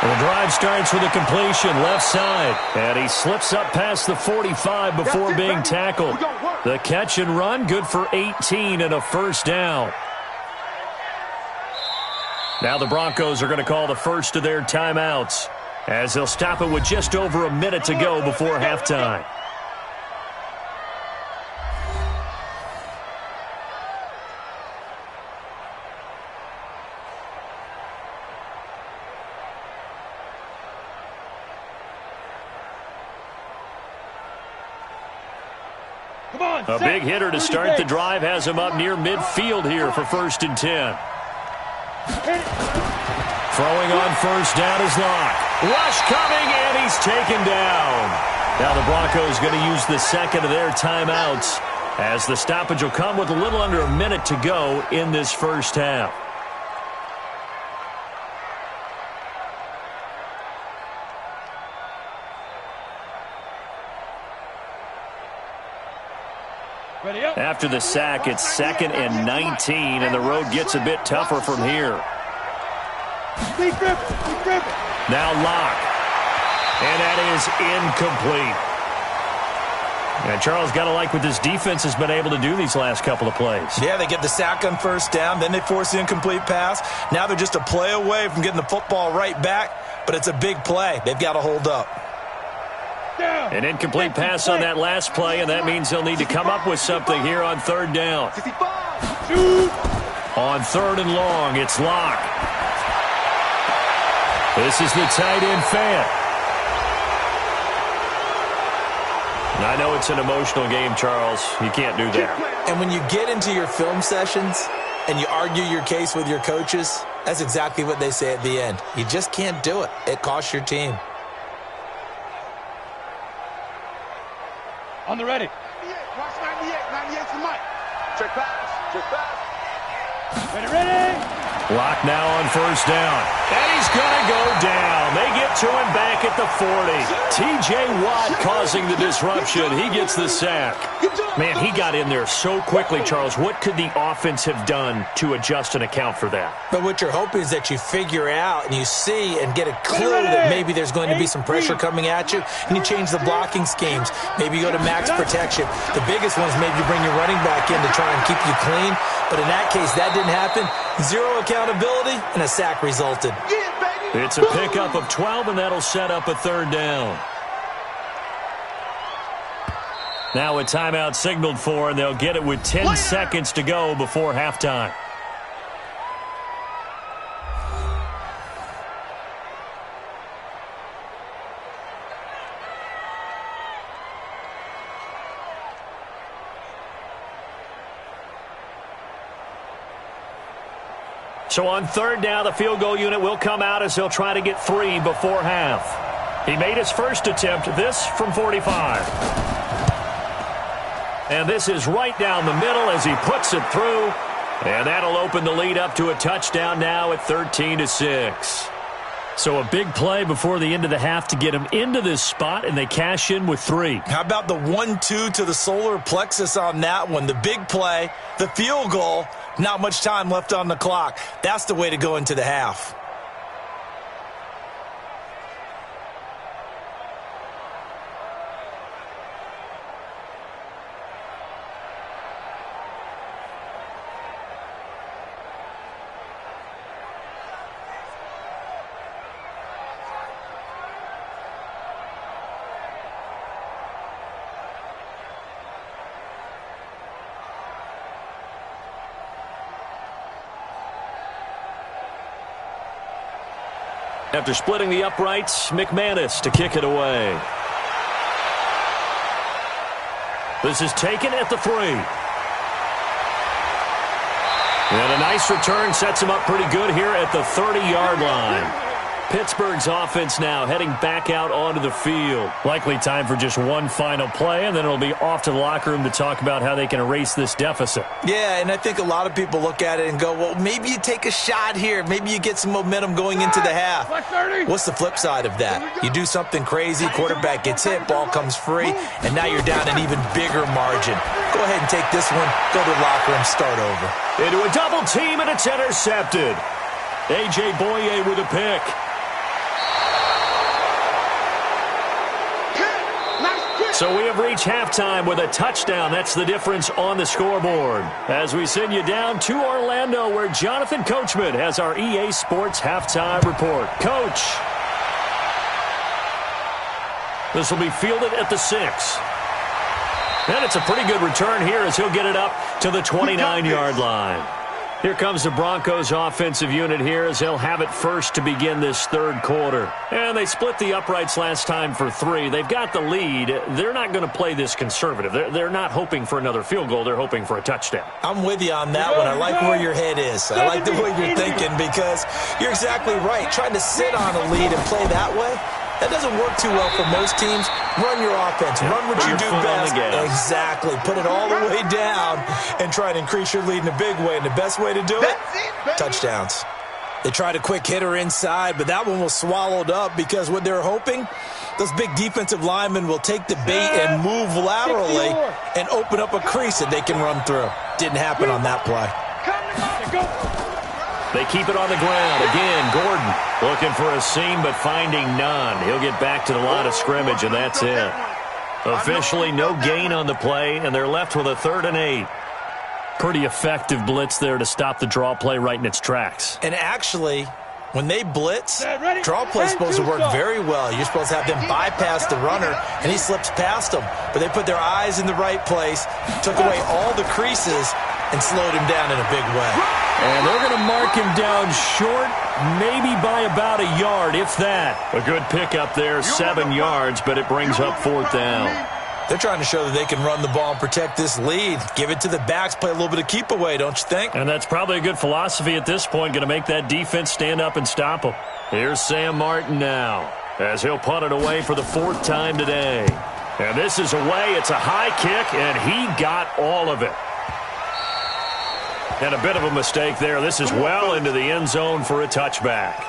The drive starts with a completion left side. And he slips up past the 45 before being tackled. The catch and run, good for 18 and a 1st down. Now the Broncos are going to call the first of their timeouts, as they'll stop it with just over a minute to go before halftime. A big hitter to start the drive has him up near midfield here for 1st and 10. Throwing on first down is Locke. Rush coming, and he's taken down. Now the Broncos going to use the second of their timeouts, as the stoppage will come with a little under a minute to go in this first half. After the sack, it's 2nd and 19, and the road gets a bit tougher from here. Now Locke. And that is incomplete. And Charles, got to like what this defense has been able to do these last couple of plays. Yeah, they get the sack on first down, then they force the incomplete pass. Now they're just a play away from getting the football right back, but it's a big play. They've got to hold up. An incomplete pass on that last play, and that means they'll need to come up with something here on 3rd down. On 3rd and long, it's Locke. This is the tight end fan. I know it's an emotional game, Charles. You can't do that. And when you get into your film sessions and you argue your case with your coaches, that's exactly what they say at the end. You just can't do it. It costs your team. On the ready. 98, watch 98. 98's the mic. Check pass. Ready. Locke now on first down. And he's going to go down. They get to him back at the 40. T.J. Watt causing the disruption. He gets the sack. Man, he got in there so quickly, Charles. What could the offense have done to adjust and account for that? But what you're hoping is that you figure out and you see and get a clue that maybe there's going to be some pressure coming at you, and you change the blocking schemes. Maybe you go to max protection. The biggest one is maybe you bring your running back in to try and keep you clean. But in that case, that didn't happen. Zero accountability, and a sack resulted. It's a pickup of 12, and that'll set up a 3rd down. Now a timeout signaled for, and they'll get it with 10 seconds to go before halftime. So on 3rd down, the field goal unit will come out as they'll try to get 3 before half. He made his first attempt, this from 45. And this is right down the middle as he puts it through. And that'll open the lead up to a touchdown now at 13-6. So a big play before the end of the half to get him into this spot, and they cash in with 3. How about the 1-2 to the solar plexus on that one? The big play, the field goal, not much time left on the clock. That's the way to go into the half. After splitting the uprights, McManus to kick it away. This is taken at the 3. And a nice return sets him up pretty good here at the 30-yard line. Pittsburgh's offense now heading back out onto the field. Likely time for just one final play, and then it'll be off to the locker room to talk about how they can erase this deficit. Yeah, and I think a lot of people look at it and go, well, maybe you take a shot here. Maybe you get some momentum going into the half. What's the flip side of that? You do something crazy, quarterback gets hit, ball comes free, and now you're down an even bigger margin. Go ahead and take this one, go to the locker room, start over. Into a double team, and it's intercepted. A.J. Boye with a pick. So we have reached halftime with a touchdown. That's the difference on the scoreboard. As we send you down to Orlando, where Jonathan Coachman has our EA Sports halftime report. Coach. This will be fielded at the 6. And it's a pretty good return here as he'll get it up to the 29-yard line. Here comes the Broncos offensive unit here as they'll have it first to begin this third quarter. And they split the uprights last time for 3. They've got the lead. They're not going to play this conservative. They're not hoping for another field goal. They're hoping for a touchdown. I'm with you on that one. I like where your head is. I like the way you're thinking because you're exactly right. Trying to sit on a lead and play that way, that doesn't work too well for most teams. Run your offense. Run what you do best. Exactly. Put it all the way down and try to increase your lead in a big way. And the best way to do it, touchdowns. They tried a quick hitter inside, but that one was swallowed up because what they're hoping, those big defensive linemen will take the bait and move laterally and open up a crease that they can run through. Didn't happen on that play. They keep it on the ground. Again, Gordon looking for a seam but finding none. He'll get back to the line of scrimmage, and that's it. Officially no gain on the play, and they're left with a 3rd and 8. Pretty effective blitz there to stop the draw play right in its tracks. And actually, when they blitz, draw play is supposed to work very well. You're supposed to have them bypass the runner, and he slips past them. But they put their eyes in the right place, took away all the creases, and slowed him down in a big way. And they're going to mark him down short, maybe by about a yard, if that. A good pickup there, 7 yards, but it brings up 4th down. They're trying to show that they can run the ball and protect this lead. Give it to the backs, play a little bit of keep away, don't you think? And that's probably a good philosophy at this point, going to make that defense stand up and stop them. Here's Sam Martin now, as he'll punt it away for the 4th time today. And this is away. It's a high kick, and he got all of it. And a bit of a mistake there. This is well into the end zone for a touchback.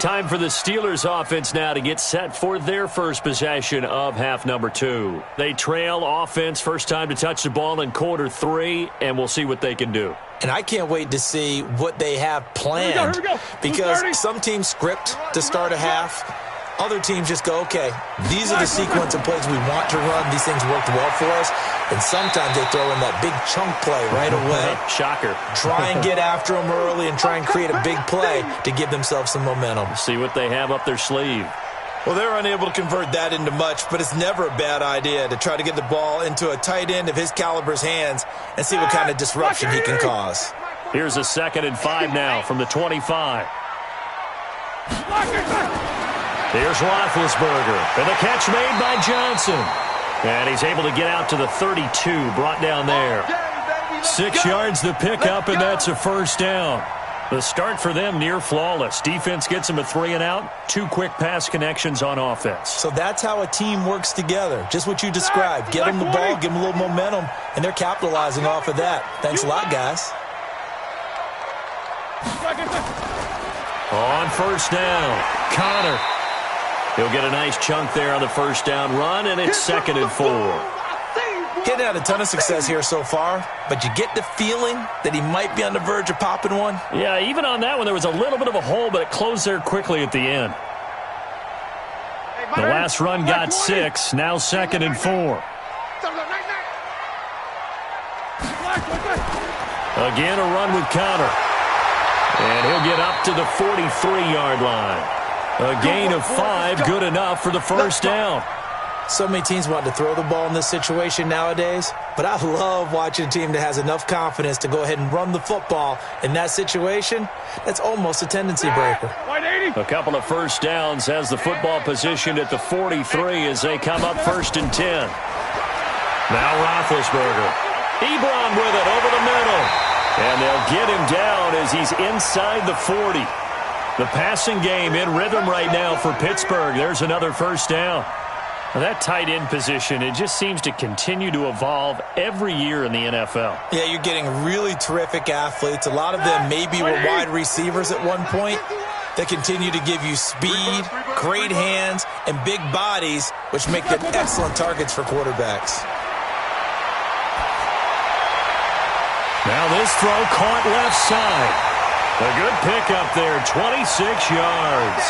Time for the Steelers offense now to get set for their first possession of half number 2. They trail offense first time to touch the ball in quarter 3, and we'll see what they can do. And I can't wait to see what they have planned. Here we go. Because some teams script to start a half. Other teams just go, okay, these are the sequence of plays we want to run. These things worked well for us. And sometimes they throw in that big chunk play right away. Shocker. Try and get after them early and try and create a big play to give themselves some momentum. See what they have up their sleeve. Well, they're unable to convert that into much, but it's never a bad idea to try to get the ball into a tight end of his caliber's hands and see what kind of disruption he can cause. Here's a 2nd and 5 now from the 25. Here's Roethlisberger, and the catch made by Johnson. And he's able to get out to the 32, brought down there. 6 yards the pickup, and that's a 1st down. The start for them near flawless. Defense gets them a 3 and out. 2 quick pass connections on offense. So that's how a team works together. Just what you described. Get them the ball, give them a little momentum, and they're capitalizing off of that. Thanks a lot, guys. On 1st down, Connor. He'll get a nice chunk there on the 1st down run, and it's 2nd and 4. Getting had a ton of success here so far, but you get the feeling that he might be on the verge of popping one. Yeah, even on that one, there was a little bit of a hole, but it closed there quickly at the end. The last run got 6, now 2nd and 4. Again, a run with Connor. And he'll get up to the 43-yard line. A gain of 5, good enough for the 1st down. So many teams want to throw the ball in this situation nowadays, but I love watching a team that has enough confidence to go ahead and run the football in that situation. That's almost a tendency breaker. A couple of 1st downs has the football positioned at the 43 as they come up 1st and 10. Now Roethlisberger. Ebron with it over the middle. And they'll get him down as he's inside the 40. The passing game in rhythm right now for Pittsburgh. There's another 1st down. Now that tight end position, it just seems to continue to evolve every year in the NFL. Yeah, you're getting really terrific athletes. A lot of them maybe were wide receivers at one point. They continue to give you speed, great hands, and big bodies, which make them excellent targets for quarterbacks. Now this throw caught left side. A good pickup there, 26 yards.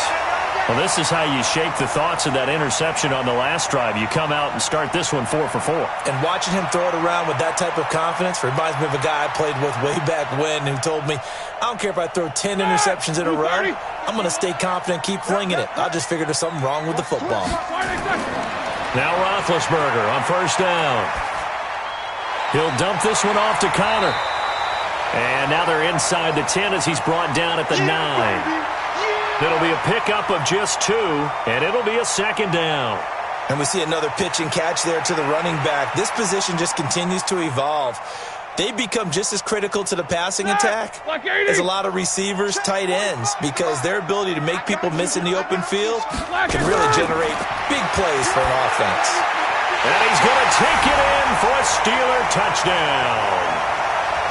Well, this is how you shake the thoughts of that interception on the last drive. You come out and start this one 4 for 4. And watching him throw it around with that type of confidence reminds me of a guy I played with way back when who told me, I don't care if I throw 10 interceptions in a row, I'm going to stay confident, keep flinging it. I just figured there's something wrong with the football. Now Roethlisberger on 1st down. He'll dump this one off to Connor. And now they're inside the 10 as he's brought down at the 9. It'll be a pickup of just 2, and it'll be a second down. And we see another pitch and catch there to the running back. This position just continues to evolve. They become just as critical to the passing attack as a lot of receivers, tight ends, because their ability to make people miss in the open field can really generate big plays for an offense. And he's going to take it in for a Steeler touchdown.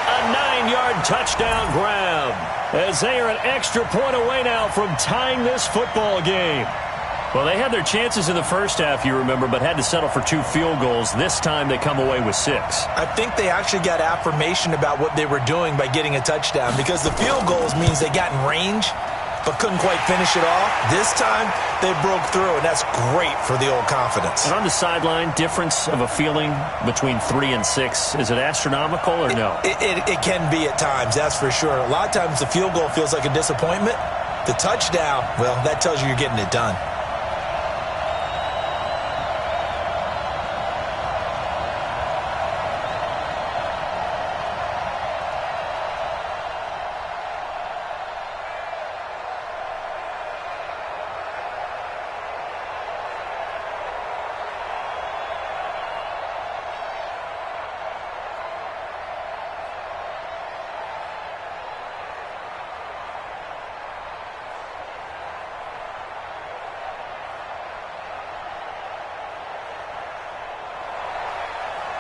A 9-yard touchdown grab as they are an extra point away now from tying this football game. Well, they had their chances in the first half, you remember, but had to settle for 2 field goals. This time they come away with 6. I think they actually got affirmation about what they were doing by getting a touchdown, because the field goals means they got in range but couldn't quite finish it off. This time they broke through, and that's great for the old confidence. And on the sideline, difference of a feeling between 3 and 6, is it astronomical or no? It can be at times, that's for sure. A lot of times the field goal feels like a disappointment. The touchdown, well, that tells you you're getting it done.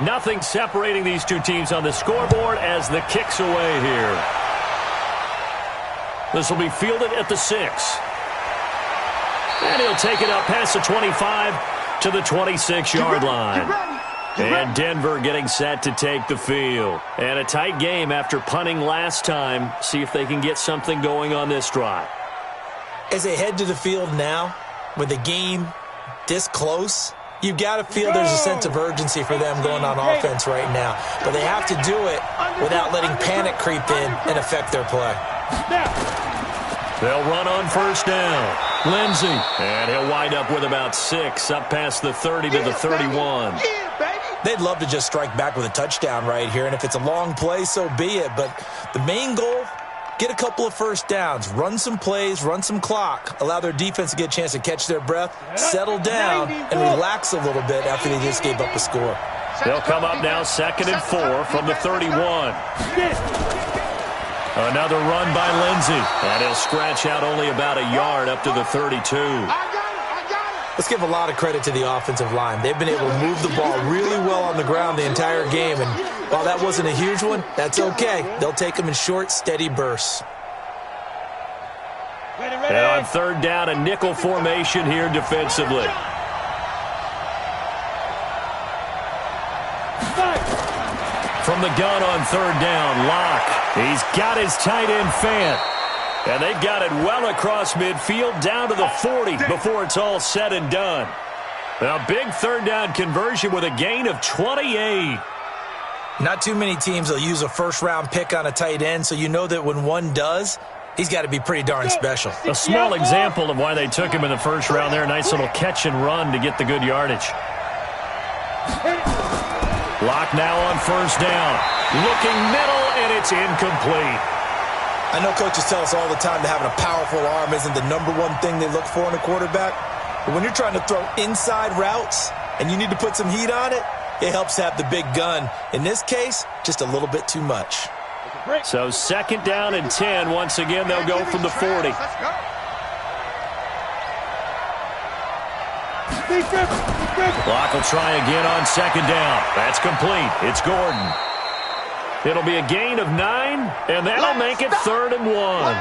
Nothing separating these two teams on the scoreboard as the kick's away here. This will be fielded at the 6. And he'll take it up past the 25 to the 26-yard line. And Denver getting set to take the field. And a tight game after punting last time. See if they can get something going on this drive. As they head to the field now, with the game this close, you've got to feel there's a sense of urgency for them going on offense right now. But they have to do it without letting panic creep in and affect their play. They'll run on first down. Lindsey. And he'll wind up with about 6, up past the 30 to the 31. They'd love to just strike back with a touchdown right here. And if it's a long play, so be it. But the main goal, get a couple of first downs, run some plays, run some clock, allow their defense to get a chance to catch their breath, settle down, and relax a little bit after they just gave up a score. They'll come up now 2nd and 4 from the 31. Another run by Lindsey, and he'll scratch out only about a yard up to the 32. Let's give a lot of credit to the offensive line. They've been able to move the ball really well on the ground the entire game, and while that wasn't a huge one, that's okay. They'll take them in short, steady bursts. And on 3rd down, a nickel formation here defensively. From the gun on 3rd down, Locke. He's got his tight end Fant. And they've got it well across midfield down to the 40 before it's all said and done. A big 3rd down conversion with a gain of 28. Not too many teams will use a first-round pick on a tight end, so you know that when one does, he's got to be pretty darn special. A small example of why they took him in the first round there. Nice little catch and run to get the good yardage. Locke now on 1st down. Looking middle, and it's incomplete. I know coaches tell us all the time that having a powerful arm isn't the #1 thing they look for in a quarterback. But when you're trying to throw inside routes and you need to put some heat on it, it helps have the big gun. In this case, just a little bit too much. So 2nd down and 10. Once again, they'll go from the 40. Locke will try again on 2nd down. That's complete. It's Gordon. It'll be a gain of 9, and that'll make it 3rd and 1.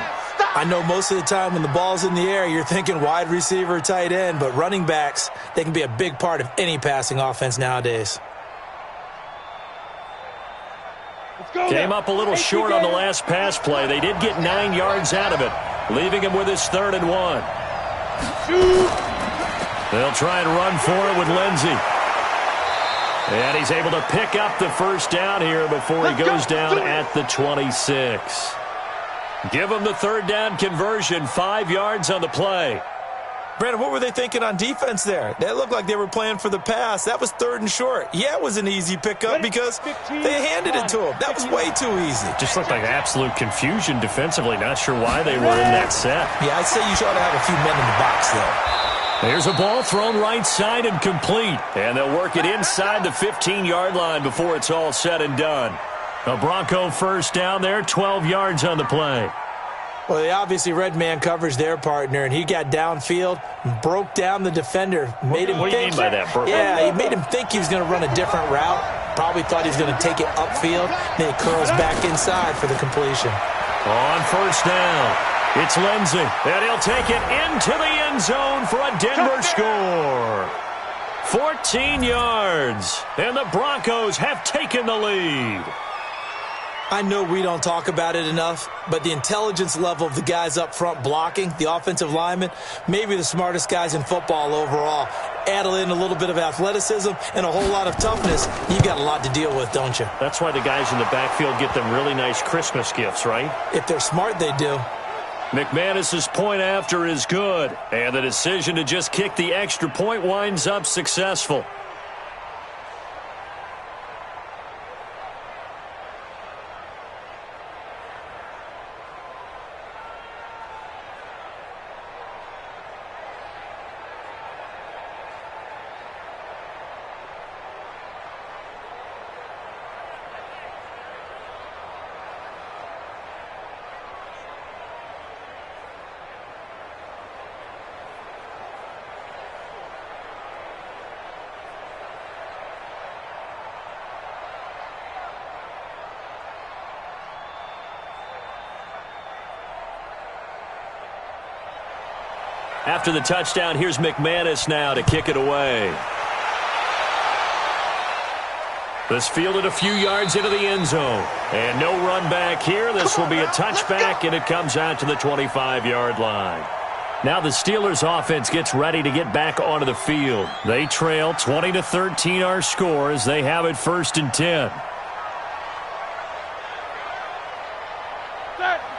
I know most of the time when the ball's in the air, you're thinking wide receiver, tight end, but running backs, they can be a big part of any passing offense nowadays. Came up a little short on the last pass play. They did get 9 yards out of it, leaving him with his 3rd and 1. They'll try and run for it with Lindsey. And he's able to pick up the 1st down here before he goes down at the 26. Give him the 3rd down conversion, 5 yards on the play. Brandon, what were they thinking on defense there? That looked like they were playing for the pass. That was 3rd and short. Yeah, it was an easy pickup because they handed it to him. That was way too easy. Just looked like absolute confusion defensively. Not sure why they were in that set. Yeah, I'd say you ought to have a few men in the box there. There's a ball thrown right side and complete. And they'll work it inside the 15-yard line before it's all said and done. A Bronco first down there, 12 yards on the play. Well, they obviously read man coverage their partner, and he got downfield, broke down the defender, made him What do you mean by that, Bert? Yeah, he made him think he was going to run a different route. Probably thought he was going to take it upfield. Then he curls back inside for the completion. On first down, it's Lindsey, and he'll take it into the end zone for a Denver score. 14 yards, and the Broncos have taken the lead. I know we don't talk about it enough, but the intelligence level of the guys up front blocking, the offensive linemen, maybe the smartest guys in football overall. Add in a little bit of athleticism and a whole lot of toughness, you've got a lot to deal with, don't you? That's why the guys in the backfield get them really nice Christmas gifts, right? If they're smart, they do. McManus's point after is good, and the decision to just kick the extra point winds up successful. After the touchdown, here's McManus now to kick it away. This fielded a few yards into the end zone. And no run back here. This will be a touchback, and it comes out to the 25-yard line. Now the Steelers offense gets ready to get back onto the field. They trail 20-13 our score as they have it 1st and 10.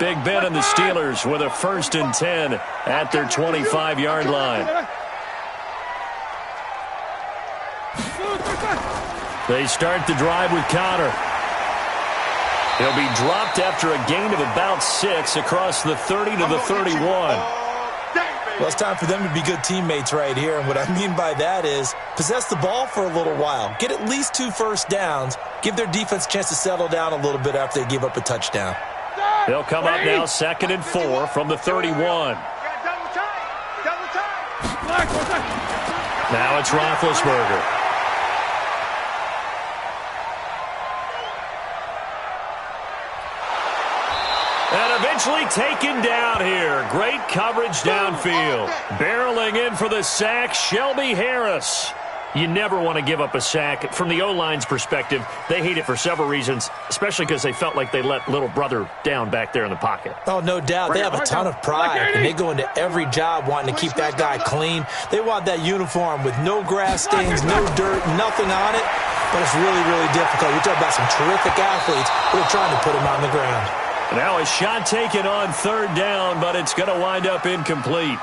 Big Ben and the Steelers with a 1st and 10 at their 25-yard line. They start the drive with Connor. He'll be dropped after a gain of about 6 across the 30 to the 31. Well, it's time for them to be good teammates right here, and what I mean by that is possess the ball for a little while, get at least 2 first downs, give their defense a chance to settle down a little bit after they give up a touchdown. They'll come up now 2nd and 4 from the 31. Now it's Roethlisberger. And eventually taken down here. Great coverage downfield. Barreling in for the sack, Shelby Harris. You never want to give up a sack. From the O-line's perspective, they hate it for several reasons, especially because they felt like they let little brother down back there in the pocket. Oh, no doubt. They have a ton of pride, and they go into every job wanting to keep that guy clean. They want that uniform with no grass stains, no dirt, nothing on it, but it's really, really difficult. You're talking about some terrific athletes who are trying to put him on the ground. Now a shot taken on 3rd down, but it's going to wind up incomplete.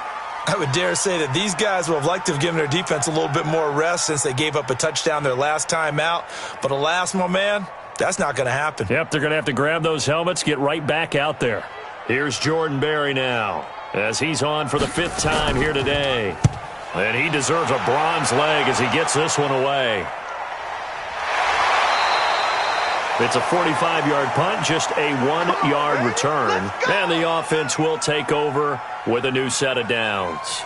I would dare say that these guys would have liked to have given their defense a little bit more rest since they gave up a touchdown their last time out. But alas, my man, that's not going to happen. Yep, they're going to have to grab those helmets, get right back out there. Here's Jordan Berry now as he's on for the 5th time here today. And he deserves a bronze leg as he gets this one away. It's a 45-yard punt, just a 1-yard return. And the offense will take over with a new set of downs.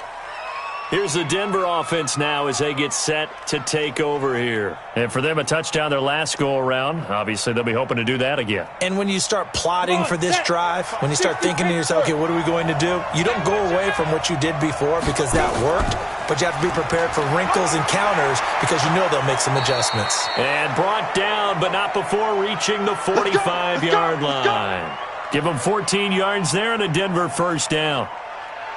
Here's the Denver offense now as they get set to take over here. And for them, a touchdown their last go-around. Obviously, they'll be hoping to do that again. And when you start plotting for this drive, when you start thinking to yourself, okay, what are we going to do? You don't go away from what you did before because that worked, but you have to be prepared for wrinkles and counters because you know they'll make some adjustments. And brought down, but not before reaching the 45-yard line. Give them 14 yards there and a Denver 1st down.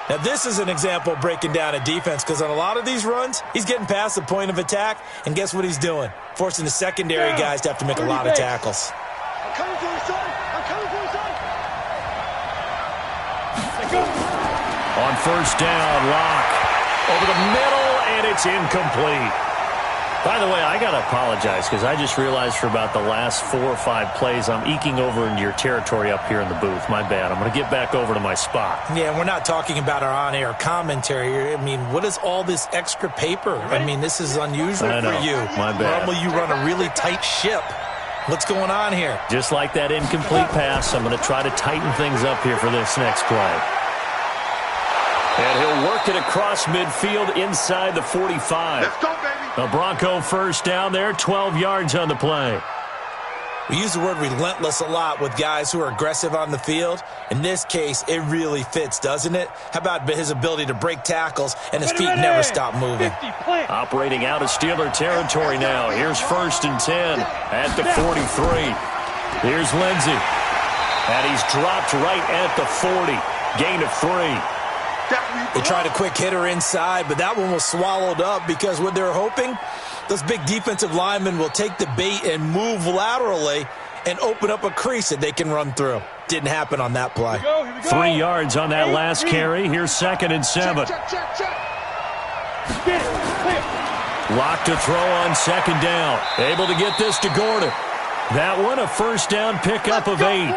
Now, this is an example of breaking down a defense because on a lot of these runs, he's getting past the point of attack, and guess what he's doing? Forcing the secondary guys to have to make a lot of tackles. I'm coming for you, son. I'm coming for you, son. On 1st down, Locke. Over the middle, and it's incomplete. By the way, I got to apologize because I just realized for about the last 4 or 5 plays, I'm eking over into your territory up here in the booth. My bad. I'm going to get back over to my spot. Yeah, we're not talking about our on-air commentary here. I mean, what is all this extra paper? I mean, this is unusual for you. My bad. Normally you run a really tight ship. What's going on here? Just like that incomplete pass, I'm going to try to tighten things up here for this next play. And he'll work it across midfield inside the 45. Let's go, baby. A Bronco first down there, 12 yards on the play. We use the word relentless a lot with guys who are aggressive on the field. In this case, it really fits, doesn't it? How about his ability to break tackles and his feet never stop moving? Operating out of Steeler territory now. Here's 1st and 10 at the 43. Here's Lindsey. And he's dropped right at the 40. Gain of 3. They tried a quick hitter inside, but that one was swallowed up because what they're hoping, those big defensive linemen will take the bait and move laterally and open up a crease that they can run through. Didn't happen on that play. 3 yards on that last carry. Here's 2nd and 7. Lock to throw on 2nd down. Able to get this to Gordon. That one a first down pickup of 8.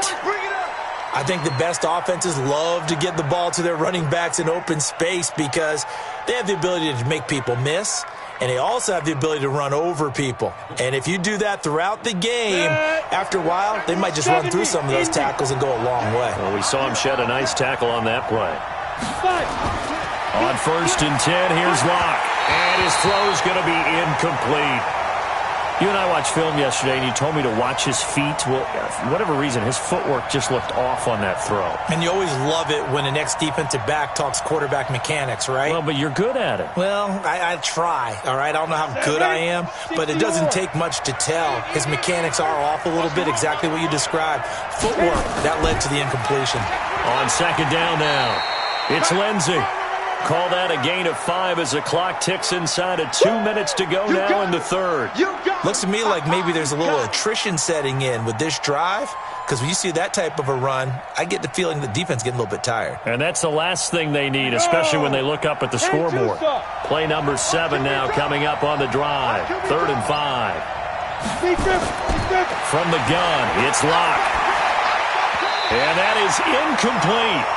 I think the best offenses love to get the ball to their running backs in open space because they have the ability to make people miss, and they also have the ability to run over people. And if you do that throughout the game, after a while, they might just run through some of those tackles and go a long way. Well, we saw him shed a nice tackle on that play. On 1st and 10, here's Locke. And his throw is going to be incomplete. You and I watched film yesterday, and you told me to watch his feet. Well, for whatever reason, his footwork just looked off on that throw. And you always love it when an ex-defensive back talks quarterback mechanics, right? Well, but you're good at it. Well, I try, all right? I don't know how good I am, but it doesn't take much to tell. His mechanics are off a little bit, exactly what you described. Footwork, that led to the incompletion. On 2nd down now, it's Lindsey. Call that a gain of 5 as the clock ticks inside of 2 minutes to go now in the 3rd. Looks to me like maybe there's a little attrition setting in with this drive, because when you see that type of a run, I get the feeling the defense getting a little bit tired. And that's the last thing they need, especially when they look up at the scoreboard. Play number 7 now coming up on the drive. 3rd and 5. From the gun, it's Locke. And that is incomplete.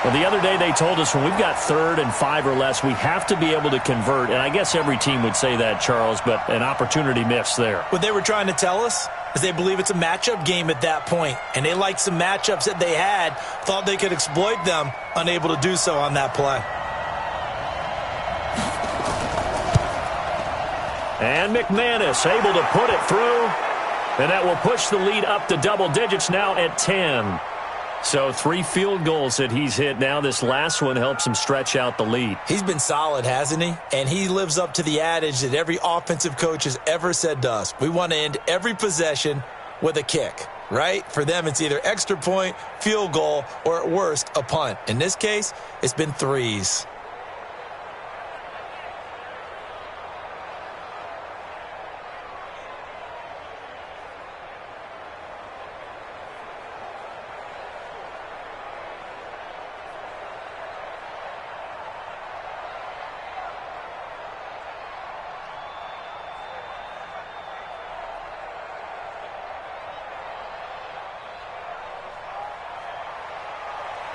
Well, the other day they told us when we've got 3rd and 5 or less, we have to be able to convert. And I guess every team would say that, Charles, but an opportunity missed there. What they were trying to tell us is they believe it's a matchup game at that point. And they liked some matchups that they had, thought they could exploit them, unable to do so on that play. And McManus able to put it through. And that will push the lead up to double digits now at 10. So 3 field goals that he's hit now. This last one helps him stretch out the lead. He's been solid, hasn't he? And he lives up to the adage that every offensive coach has ever said to us. We want to end every possession with a kick, right? For them, it's either extra point, field goal, or at worst, a punt. In this case, it's been 3s.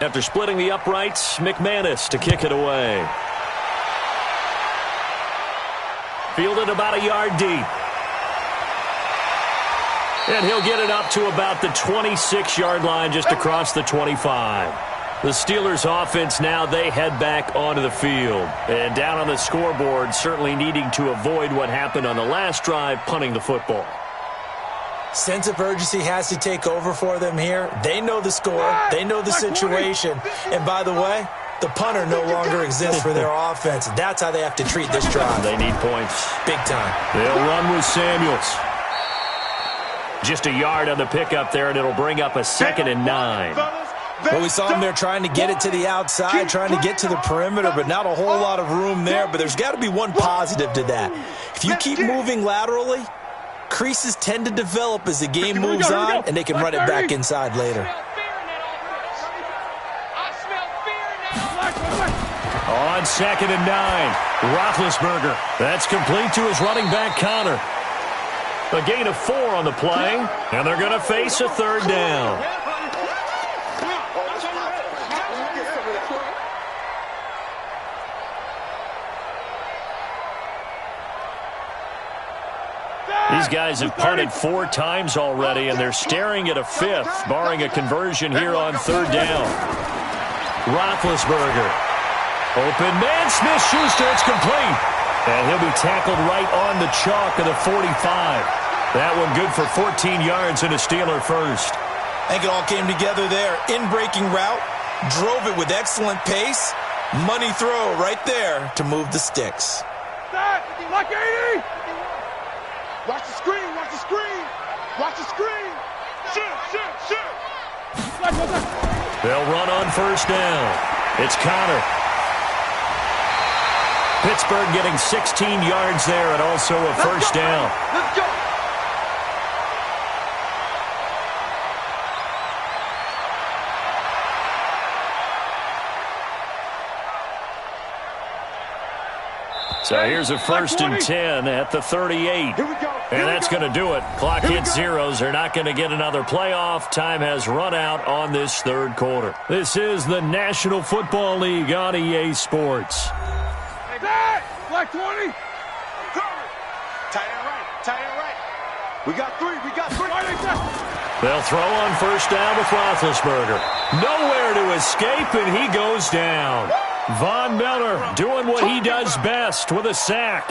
After splitting the uprights, McManus to kick it away. Fielded about a yard deep. And he'll get it up to about the 26-yard line just across the 25. The Steelers offense now, they head back onto the field. And down on the scoreboard, certainly needing to avoid what happened on the last drive, punting the football. Sense of urgency has to take over for them here. They know the score. They know the situation. And by the way, the punter no longer exists for their offense. That's how they have to treat this drive. They need points. Big time. They'll run with Samuels. Just a yard on the pickup there, and it'll bring up a 2nd and 9. Well, we saw them there trying to get it to the outside, trying to get to the perimeter, but not a whole lot of room there. But there's got to be one positive to that. If you keep moving laterally, creases tend to develop as the game moves on, and they can run it back inside later. On 2nd and 9, Roethlisberger. That's complete to his running back, Connor. A gain of 4 on the play, and they're going to face a 3rd down. These guys have punted 4 times already, and they're staring at a 5th, barring a conversion here on 3rd down. Roethlisberger. Open man, Smith-Schuster, it's complete. And he'll be tackled right on the chalk of the 45. That one good for 14 yards and a Steeler first. I think it all came together there. In-breaking route, drove it with excellent pace. Money throw right there to move the sticks. Like 80! Watch the screen, watch the screen! Watch the screen! Shoot! They'll run on 1st down. It's Connor. Pittsburgh getting 16 yards there and also a 1st down. Let's go! So here's a 1st and 10 at the 38. Here we go. And that's going to do it. Clock hits zeros. They're not going to get another playoff. Time has run out on this 3rd quarter. This is the National Football League on EA Sports. Black 20. Tight end right. We got 3. They'll throw on 1st down with Roethlisberger. Nowhere to escape, and he goes down. Von Miller doing what he does best with a sack.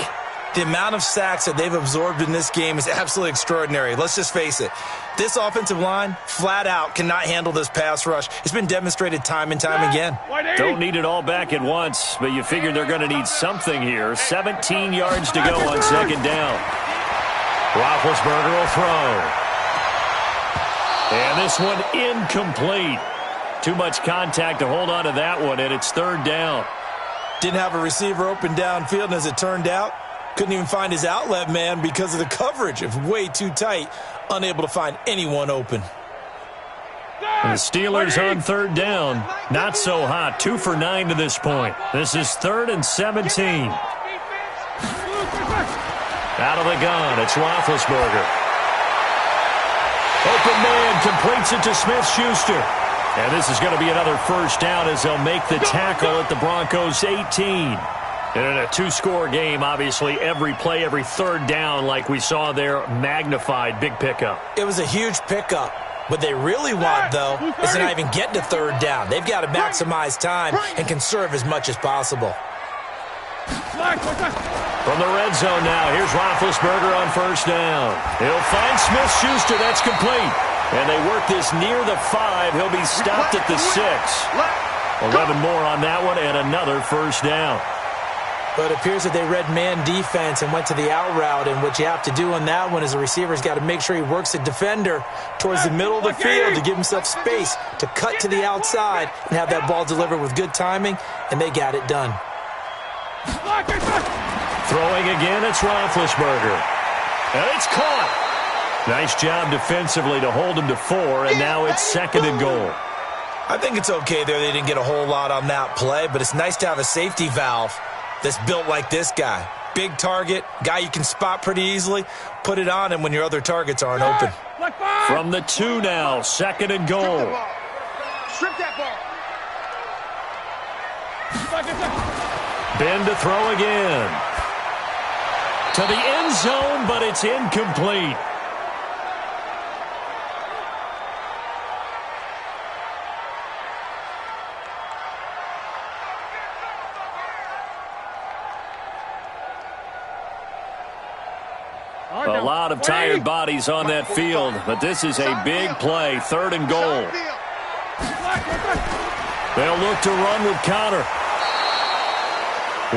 The amount of sacks that they've absorbed in this game is absolutely extraordinary. Let's just face it. This offensive line, flat out, cannot handle this pass rush. It's been demonstrated time and time again. Don't need it all back at once, but you figure they're going to need something here. 17 yards to go on 2nd down. Roethlisberger will throw. And this one incomplete. Too much contact to hold on to that one, and it's 3rd down. Didn't have a receiver open downfield, and as it turned out, couldn't even find his outlet man because of the coverage. It's way too tight, unable to find anyone open. And the Steelers on 3rd down. Not so hot. 2 for 9 to this point. This is 3rd and 17. Out of the gun, it's Roethlisberger. Open man completes it to Smith-Schuster. And this is going to be another 1st down as they'll make the tackle at the Broncos 18. And in a 2-score game, obviously, every play, every 3rd down, like we saw there, magnified. Big pickup. It was a huge pickup. What they really want, though, is to not even get to 3rd down. They've got to maximize time and conserve as much as possible. From the red zone now, here's Roethlisberger on 1st down. He'll find Smith-Schuster. That's complete. And they work this near the 5. He'll be stopped at the 6. 11 more on that one and another 1st down. But it appears that they read man defense and went to the out route. And what you have to do on that one is the receiver's got to make sure he works the defender towards the middle of the field to give himself space to cut to the outside and have that ball delivered with good timing. And they got it done. Throwing again, it's Roethlisberger. And it's caught. Nice job defensively to hold him to 4, and now it's 2nd and goal. I think it's okay there. They didn't get a whole lot on that play, but it's nice to have a safety valve that's built like this guy. Big target, guy you can spot pretty easily. Put it on him when your other targets aren't open. From the 2 now, 2nd and goal. Strip that ball. Ben to throw again. To the end zone, but it's incomplete. A lot of tired bodies on that field, but this is a big play, 3rd and goal. They'll look to run with Connor.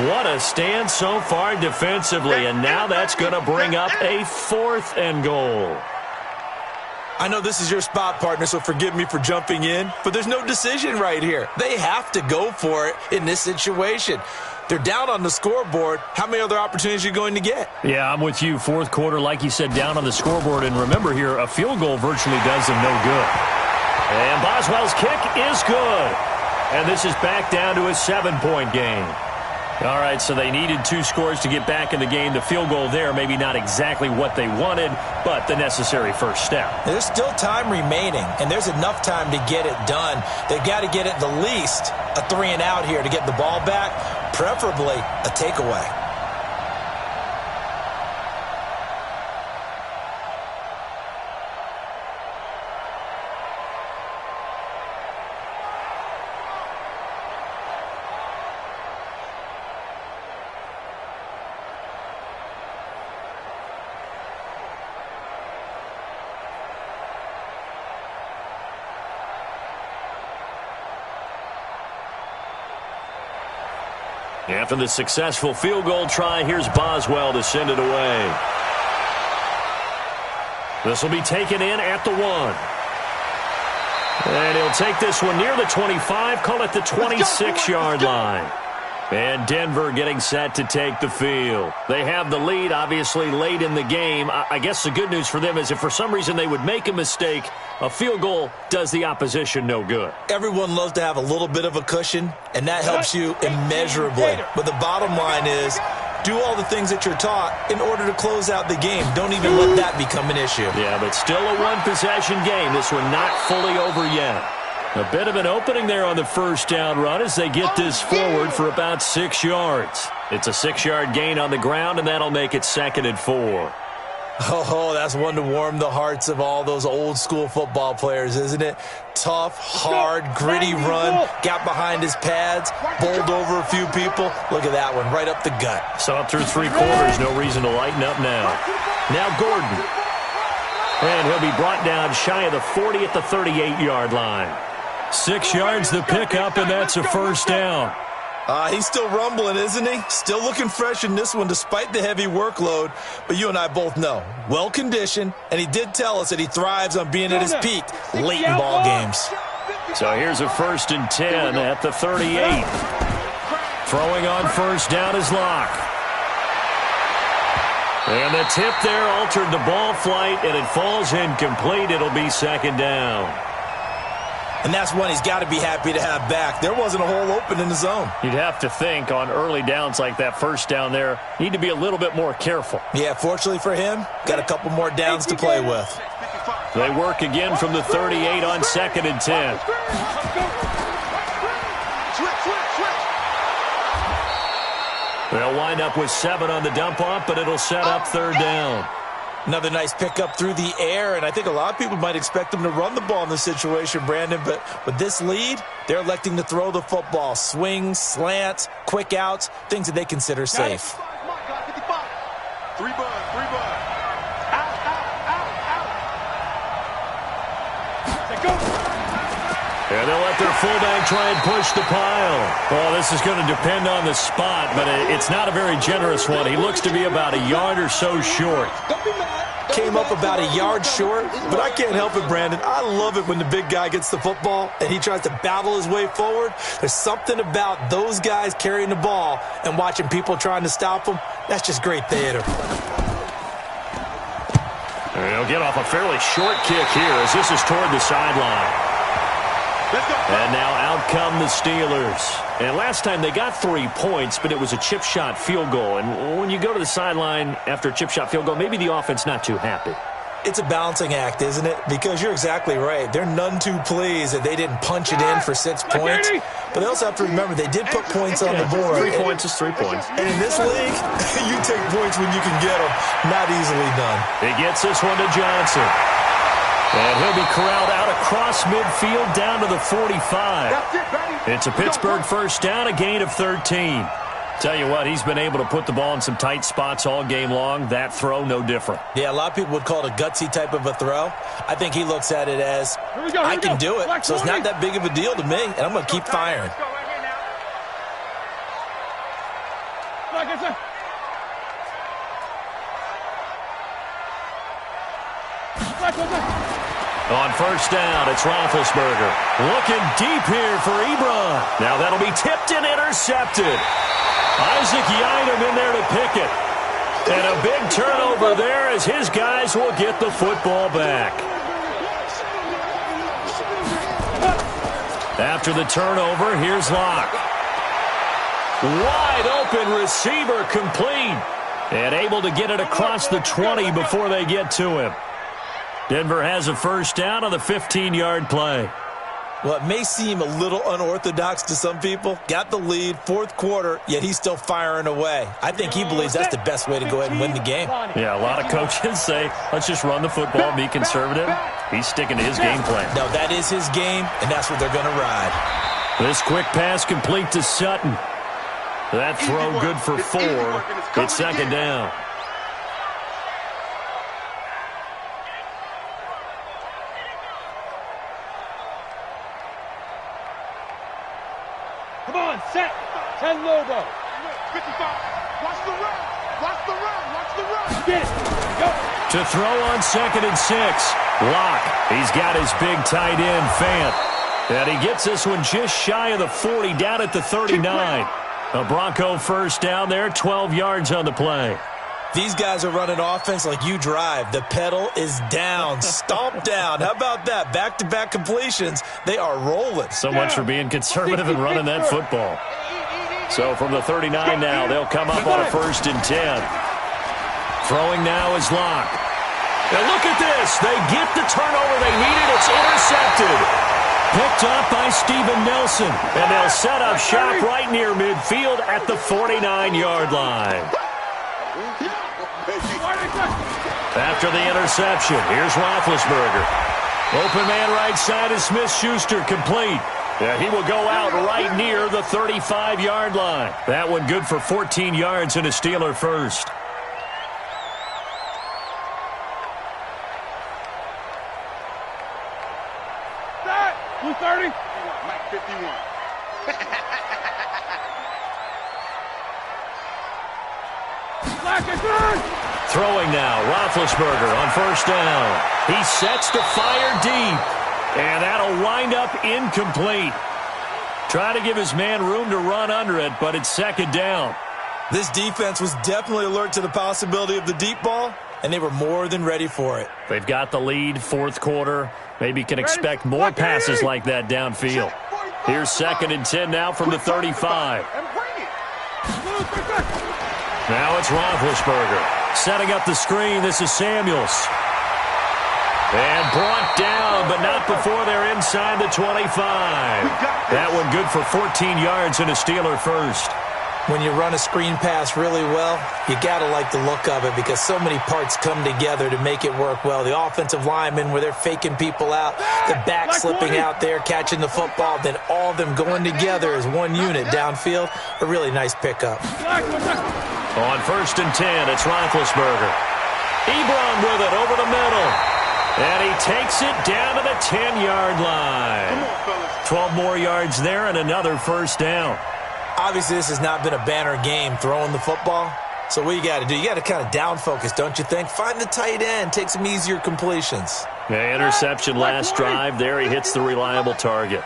What a stand so far defensively, and now that's going to bring up a 4th and goal. I know this is your spot, partner, so forgive me for jumping in, but there's no decision right here. They have to go for it in this situation. They're down on the scoreboard. How many other opportunities are you going to get? Yeah, I'm with you. 4th quarter, like you said, down on the scoreboard. And remember here, a field goal virtually does them no good. And Boswell's kick is good. And this is back down to a 7-point game. All right, so they needed 2 scores to get back in the game. The field goal there, maybe not exactly what they wanted, but the necessary first step. There's still time remaining, and there's enough time to get it done. They've got to get at the least a 3-and-out here to get the ball back, preferably a takeaway. After the successful field goal try, here's Boswell to send it away. This will be taken in at the 1. And he'll take this one near the 25, call it the 26-yard line. And Denver getting set to take the field. They have the lead, obviously, late in the game. I guess the good news for them is if for some reason they would make a mistake, a field goal does the opposition no good. Everyone loves to have a little bit of a cushion, and that helps you immeasurably. But the bottom line is, do all the things that you're taught in order to close out the game. Don't even let that become an issue. Yeah, but still a one-possession game. This one not fully over yet. A bit of an opening there on the first down run as they get this forward for about 6 yards. It's a 6-yard gain on the ground, and that'll make it 2nd and 4. Oh, that's one to warm the hearts of all those old-school football players, isn't it? Tough, hard, gritty run, got behind his pads, bowled over a few people. Look at that one, right up the gut. So up through 3 quarters, no reason to lighten up now. Now Gordon. And he'll be brought down shy of the 40 at the 38-yard line. 6 yards the pickup, and that's a first down. He's still rumbling, isn't he? Still looking fresh in this one despite the heavy workload. But you and I both know, well-conditioned, and he did tell us that he thrives on being at his peak late in ball games. So here's a 1st and 10 at the 38. Throwing on first down is Locke. And the tip there altered the ball flight, and it falls incomplete. It'll be 2nd down. And that's one he's got to be happy to have back. There wasn't a hole open in the zone. You'd have to think on early downs like that first down there, need to be a little bit more careful. Yeah, fortunately for him, got a couple more downs to play with. They work again from the 38 on 2nd and 10. They'll wind up with 7 on the dump-off, but it'll set up 3rd down. Another nice pickup through the air, and I think a lot of people might expect them to run the ball in this situation, Brandon, but with this lead, they're electing to throw the football. Swings, slants, quick outs, things that they consider safe. 3 bud. Out. And they'll let their fullback try and push the pile. Well, this is going to depend on the spot, but it's not a very generous one. He looks to be about a yard or so short. Came up about a yard short, but I can't help it, Brandon. I love it when the big guy gets the football and he tries to battle his way forward. There's something about those guys carrying the ball and watching people trying to stop them. That's just great theater. They'll get off a fairly short kick here as this is toward the sideline. And now out come the Steelers. And last time they got 3 points, but it was a chip shot field goal. And when you go to the sideline after a chip shot field goal, maybe the offense not too happy. It's a balancing act, isn't it? Because you're exactly right. They're none too pleased that they didn't punch it in for 6 points. But they also have to remember they did put points on the board. 3 points is 3 points. And in this league, you take points when you can get them. Not easily done. He gets this one to Johnson. And he'll be corralled out across midfield down to the 45. It's a Pittsburgh first down, a gain of 13. Tell you what, he's been able to put the ball in some tight spots all game long. That throw, no different. Yeah, a lot of people would call it a gutsy type of a throw. I think he looks at it as, I can do it, so it's not that big of a deal to me, and I'm going to keep firing. On first down, it's Roethlisberger. Looking deep here for Ebron. Now that'll be tipped and intercepted. Isaac Yiadom in there to pick it. And a big turnover there as his guys will get the football back. After the turnover, here's Locke. Wide open receiver, complete. And able to get it across the 20 before they get to him. Denver has a first down on the 15-yard play. Well, it may seem a little unorthodox to some people. Got the lead, fourth quarter, yet he's still firing away. I think he believes that's the best way to go ahead and win the game. Yeah, a lot of coaches say, let's just run the football and be conservative. He's sticking to his game plan. No, that is his game, and that's what they're going to ride. This quick pass complete to Sutton. That throw good for 4. It's second down. Come on, set. 10 Lobo. 55. Watch the run. Watch the run. Watch the run. Get it. Go. To throw on 2nd and 6. Locke. He's got his big tight end, Fant. And he gets this one just shy of the 40, down at the 39. A Bronco first down there, 12 yards on the play. These guys are running offense like you drive. The pedal is down, stomped down. How about that? Back-to-back completions. They are rolling. So much for being conservative and running that football. So from the 39 now, they'll come up on a 1st and 10. Throwing now is Locke. And look at this. They get the turnover they needed. It's intercepted. Picked up by Steven Nelson. And they'll set up shop right near midfield at the 49-yard line. After the interception, here's Roethlisberger. Open man right side is Smith-Schuster, complete. Yeah, he will go out right near the 35-yard line. That one good for 14 yards and a Steeler first. Blue 30. Mike 51. Black is good. Throwing now, Roethlisberger on first down. He sets to fire deep, and that'll wind up incomplete. Trying to give his man room to run under it, but it's second down. This defense was definitely alert to the possibility of the deep ball, and they were more than ready for it. They've got the lead, fourth quarter. Maybe can expect more passes like that downfield. Here's 2nd and 10 now from the 35. Now it's Roethlisberger. Setting up the screen, this is Samuels. And brought down, but not before they're inside the 25. That one good for 14 yards and a Steeler first. When you run a screen pass really well, you got to like the look of it because so many parts come together to make it work well. The offensive linemen, where they're faking people out, the back slipping out there, catching the football, then all of them going together as one unit downfield. A really nice pickup. On 1st and 10, it's Roethlisberger. Ebron with it over the middle. And he takes it down to the 10-yard line. 12 more yards there and another first down. Obviously, this has not been a banner game throwing the football. So what you got to do, you got to kind of down focus, don't you think? Find the tight end, take some easier completions. The interception last drive. There he hits the reliable target.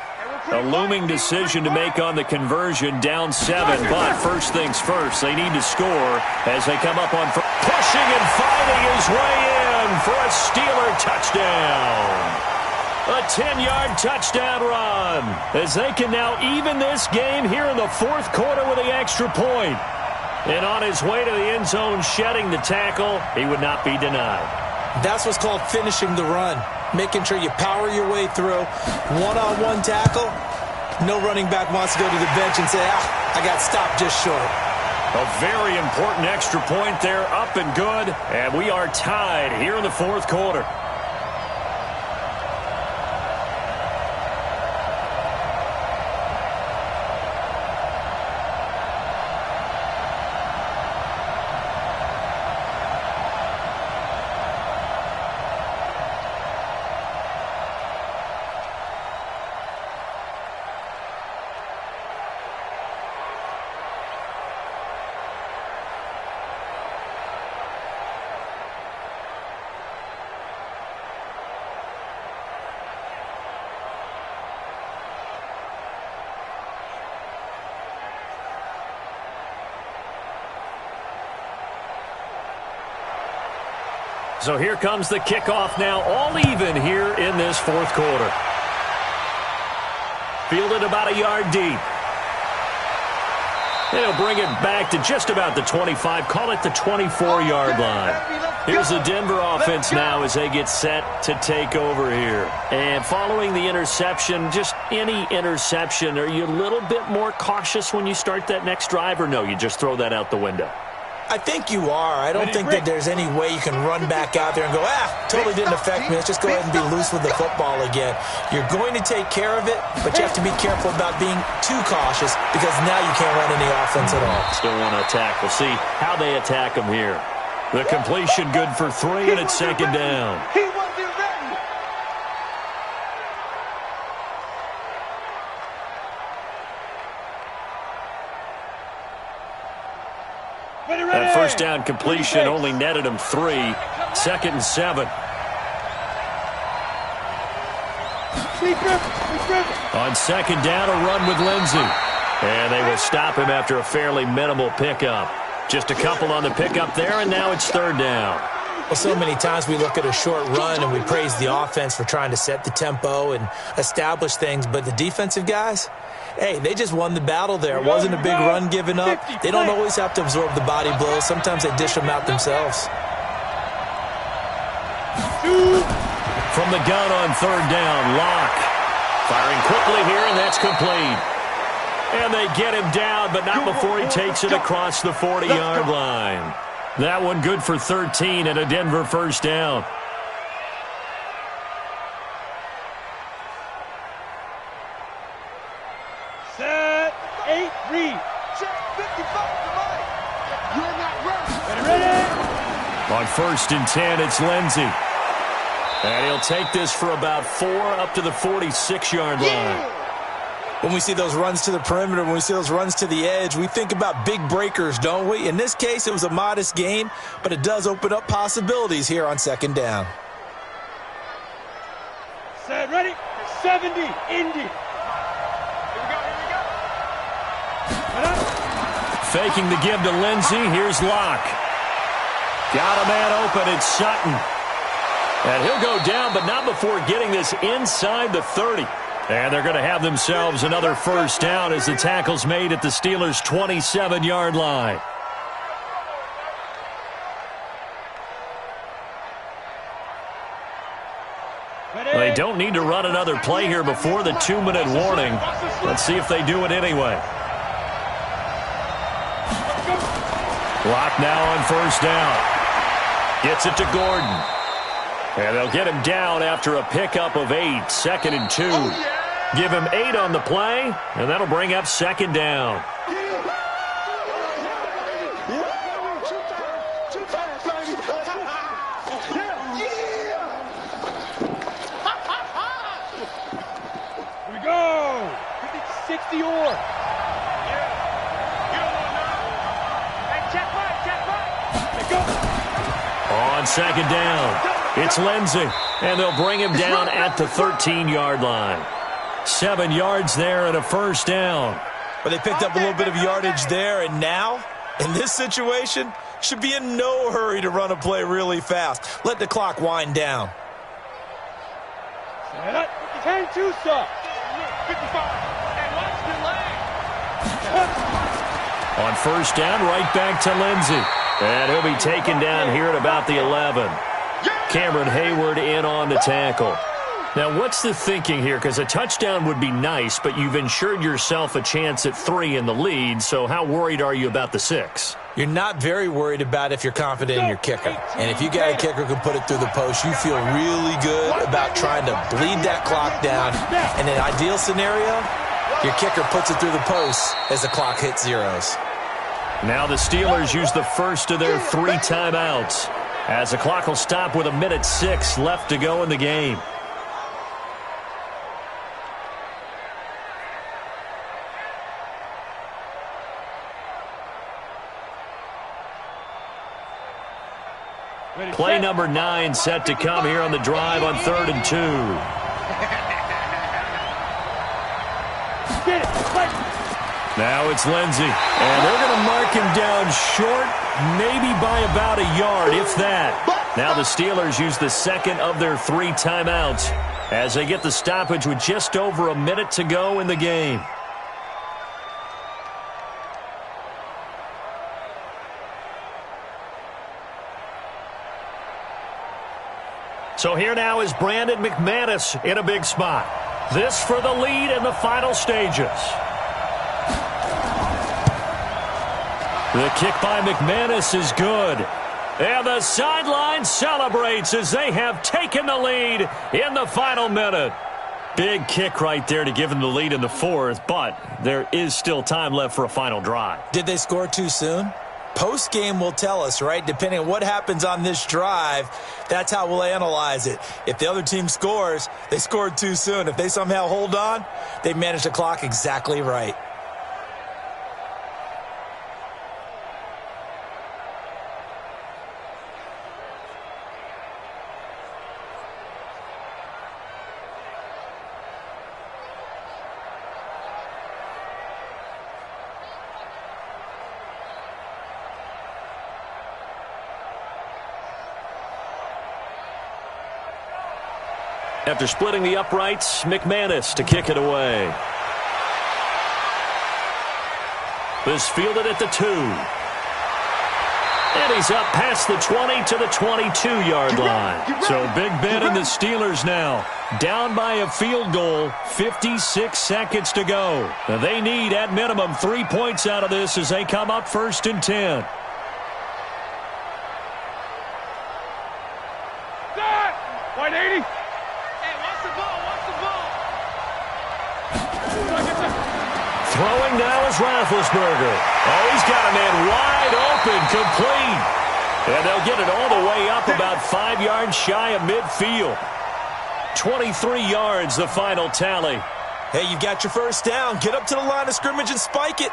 A looming decision to make on the conversion, down 7. But first things first, they need to score as they come up on pushing and fighting his way in for a Steeler touchdown. A 10-yard touchdown run as they can now even this game here in the fourth quarter with the extra point. And on his way to the end zone, shedding the tackle, he would not be denied. That's what's called finishing the run, making sure you power your way through. One-on-one tackle, no running back wants to go to the bench and say, I got stopped just short. A very important extra point there, up and good, and we are tied here in the fourth quarter. So here comes the kickoff now, all even here in this fourth quarter. Fielded about a yard deep. And he'll bring it back to just about the 25. Call it the 24-yard line. Here's the Denver offense now as they get set to take over here. And following the interception, just any interception, are you a little bit more cautious when you start that next drive, or no, you just throw that out the window? I think you are. I don't think that there's any way you can run back out there and go, totally didn't affect me. Let's just go ahead and be loose with the football again. You're going to take care of it, but you have to be careful about being too cautious because now you can't run any offense at all. Still want to attack. We'll see how they attack them here. The completion good for 3, and it's second down. That first down completion only netted him 3. 2nd and 7. On second down, a run with Lindsey. And they will stop him after a fairly minimal pickup. Just a couple on the pickup there, and now it's 3rd down. Well, so many times we look at a short run and we praise the offense for trying to set the tempo and establish things, but the defensive guys, hey, they just won the battle there. It wasn't a big run given up. They don't always have to absorb the body blows. Sometimes they dish them out themselves. From the gun on 3rd down, Locke. Firing quickly here, and that's complete. And they get him down, but not before he takes it across the 40-yard line. That one good for 13 and a Denver first down. Set, 8, read. Check 55 to Mike. You're not ready. On 1st and 10, it's Lindsey. And he'll take this for about 4 up to the 46-yard line. When we see those runs to the perimeter, when we see those runs to the edge, we think about big breakers, don't we? In this case, it was a modest gain, but it does open up possibilities here on 2nd down. Set, ready, 70, Indy. Faking the give to Lindsey. Here's Locke. Got a man open. It's Sutton. And he'll go down, but not before getting this inside the 30. And they're going to have themselves another first down as the tackle's made at the Steelers' 27-yard line. They don't need to run another play here before the 2-minute warning. Let's see if they do it anyway. Locke now on first down. Gets it to Gordon. And they'll get him down after a pickup of 8. 2nd and 2. Give him 8 on the play, and that'll bring up 2nd down. Here we go. 60 or. On 2nd down, it's Lindsey, and they'll bring him down at the 13-yard line. 7 yards there and a first down. But they picked up a little bit of yardage there, and now, in this situation, should be in no hurry to run a play really fast. Let the clock wind down. 10-2, sir. 55. And On first down, right back to Lindsey. And he'll be taken down here at about the 11. Cameron Hayward in on the tackle. Now, what's the thinking here? Because a touchdown would be nice, but you've ensured yourself a chance at 3 in the lead, so how worried are you about the 6? You're not very worried about if you're confident in your kicker. And if you got a kicker who can put it through the post, you feel really good about trying to bleed that clock down. In an ideal scenario, your kicker puts it through the post as the clock hits zeros. Now the Steelers use the first of their 3 timeouts, as the clock will stop with 1:06 left to go in the game. Play number 9 set to come here on the drive on 3rd and 2. Now it's Lindsey, and they're going to mark him down short, maybe by about a yard, if that. Now the Steelers use the second of their 3 timeouts as they get the stoppage with just over a minute to go in the game. So here now is Brandon McManus in a big spot. This for the lead in the final stages. The kick by McManus is good. And the sideline celebrates as they have taken the lead in the final minute. Big kick right there to give them the lead in the fourth, but there is still time left for a final drive. Did they score too soon? Post-game will tell us, right? Depending on what happens on this drive, that's how we'll analyze it. If the other team scores, they scored too soon. If they somehow hold on, they managed the clock exactly right. After splitting the uprights, McManus to kick it away. This fielded at the 2. And he's up past the 20 to the 22-yard line. So Big Ben and the Steelers now down by a field goal, 56 seconds to go. Now they need, at minimum, 3 points out of this as they come up 1st and 10. White 80. Throwing now is Roethlisberger. Oh, he's got a man wide open, complete. And they'll get it all the way up about 5 yards shy of midfield. 23 yards, the final tally. Hey, you got your first down. Get up to the line of scrimmage and spike it.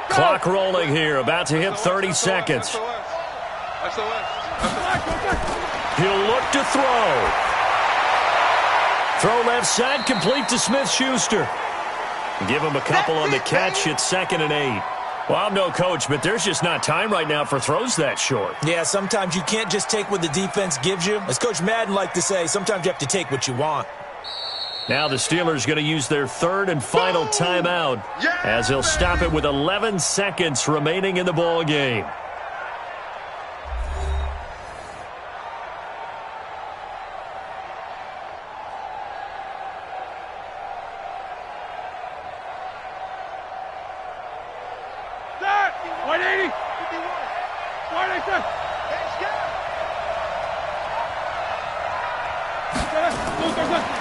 Clock rolling here, about to hit 30 seconds. He'll look to throw. Throw left side, complete to Smith-Schuster. Give him a couple on the catch. It's 2nd and 8. Well, I'm no coach, but there's just not time right now for throws that short. Yeah, sometimes you can't just take what the defense gives you. As Coach Madden liked to say, sometimes you have to take what you want. Now the Steelers going to use their 3rd and final timeout as they'll stop it with 11 seconds remaining in the ball game.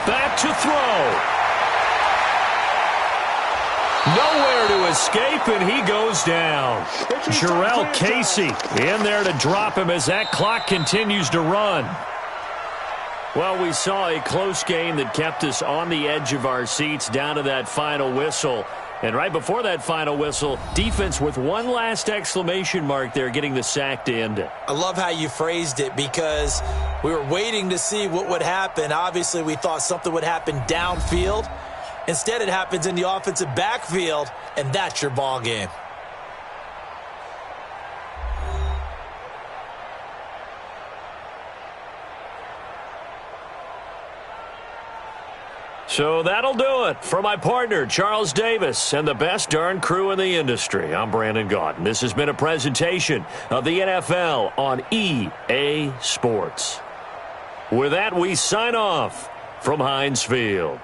Back to throw. Nowhere to escape, and he goes down. Jarrell Casey in there to drop him as that clock continues to run. Well, we saw a close game that kept us on the edge of our seats down to that final whistle. And right before that final whistle, defense with one last exclamation mark there, getting the sack to end it. I love how you phrased it because we were waiting to see what would happen. Obviously, we thought something would happen downfield. Instead, it happens in the offensive backfield, and that's your ball game. So that'll do it for my partner, Charles Davis, and the best darn crew in the industry. I'm Brandon Gaudin. This has been a presentation of the NFL on EA Sports. With that, we sign off from Heinz Field.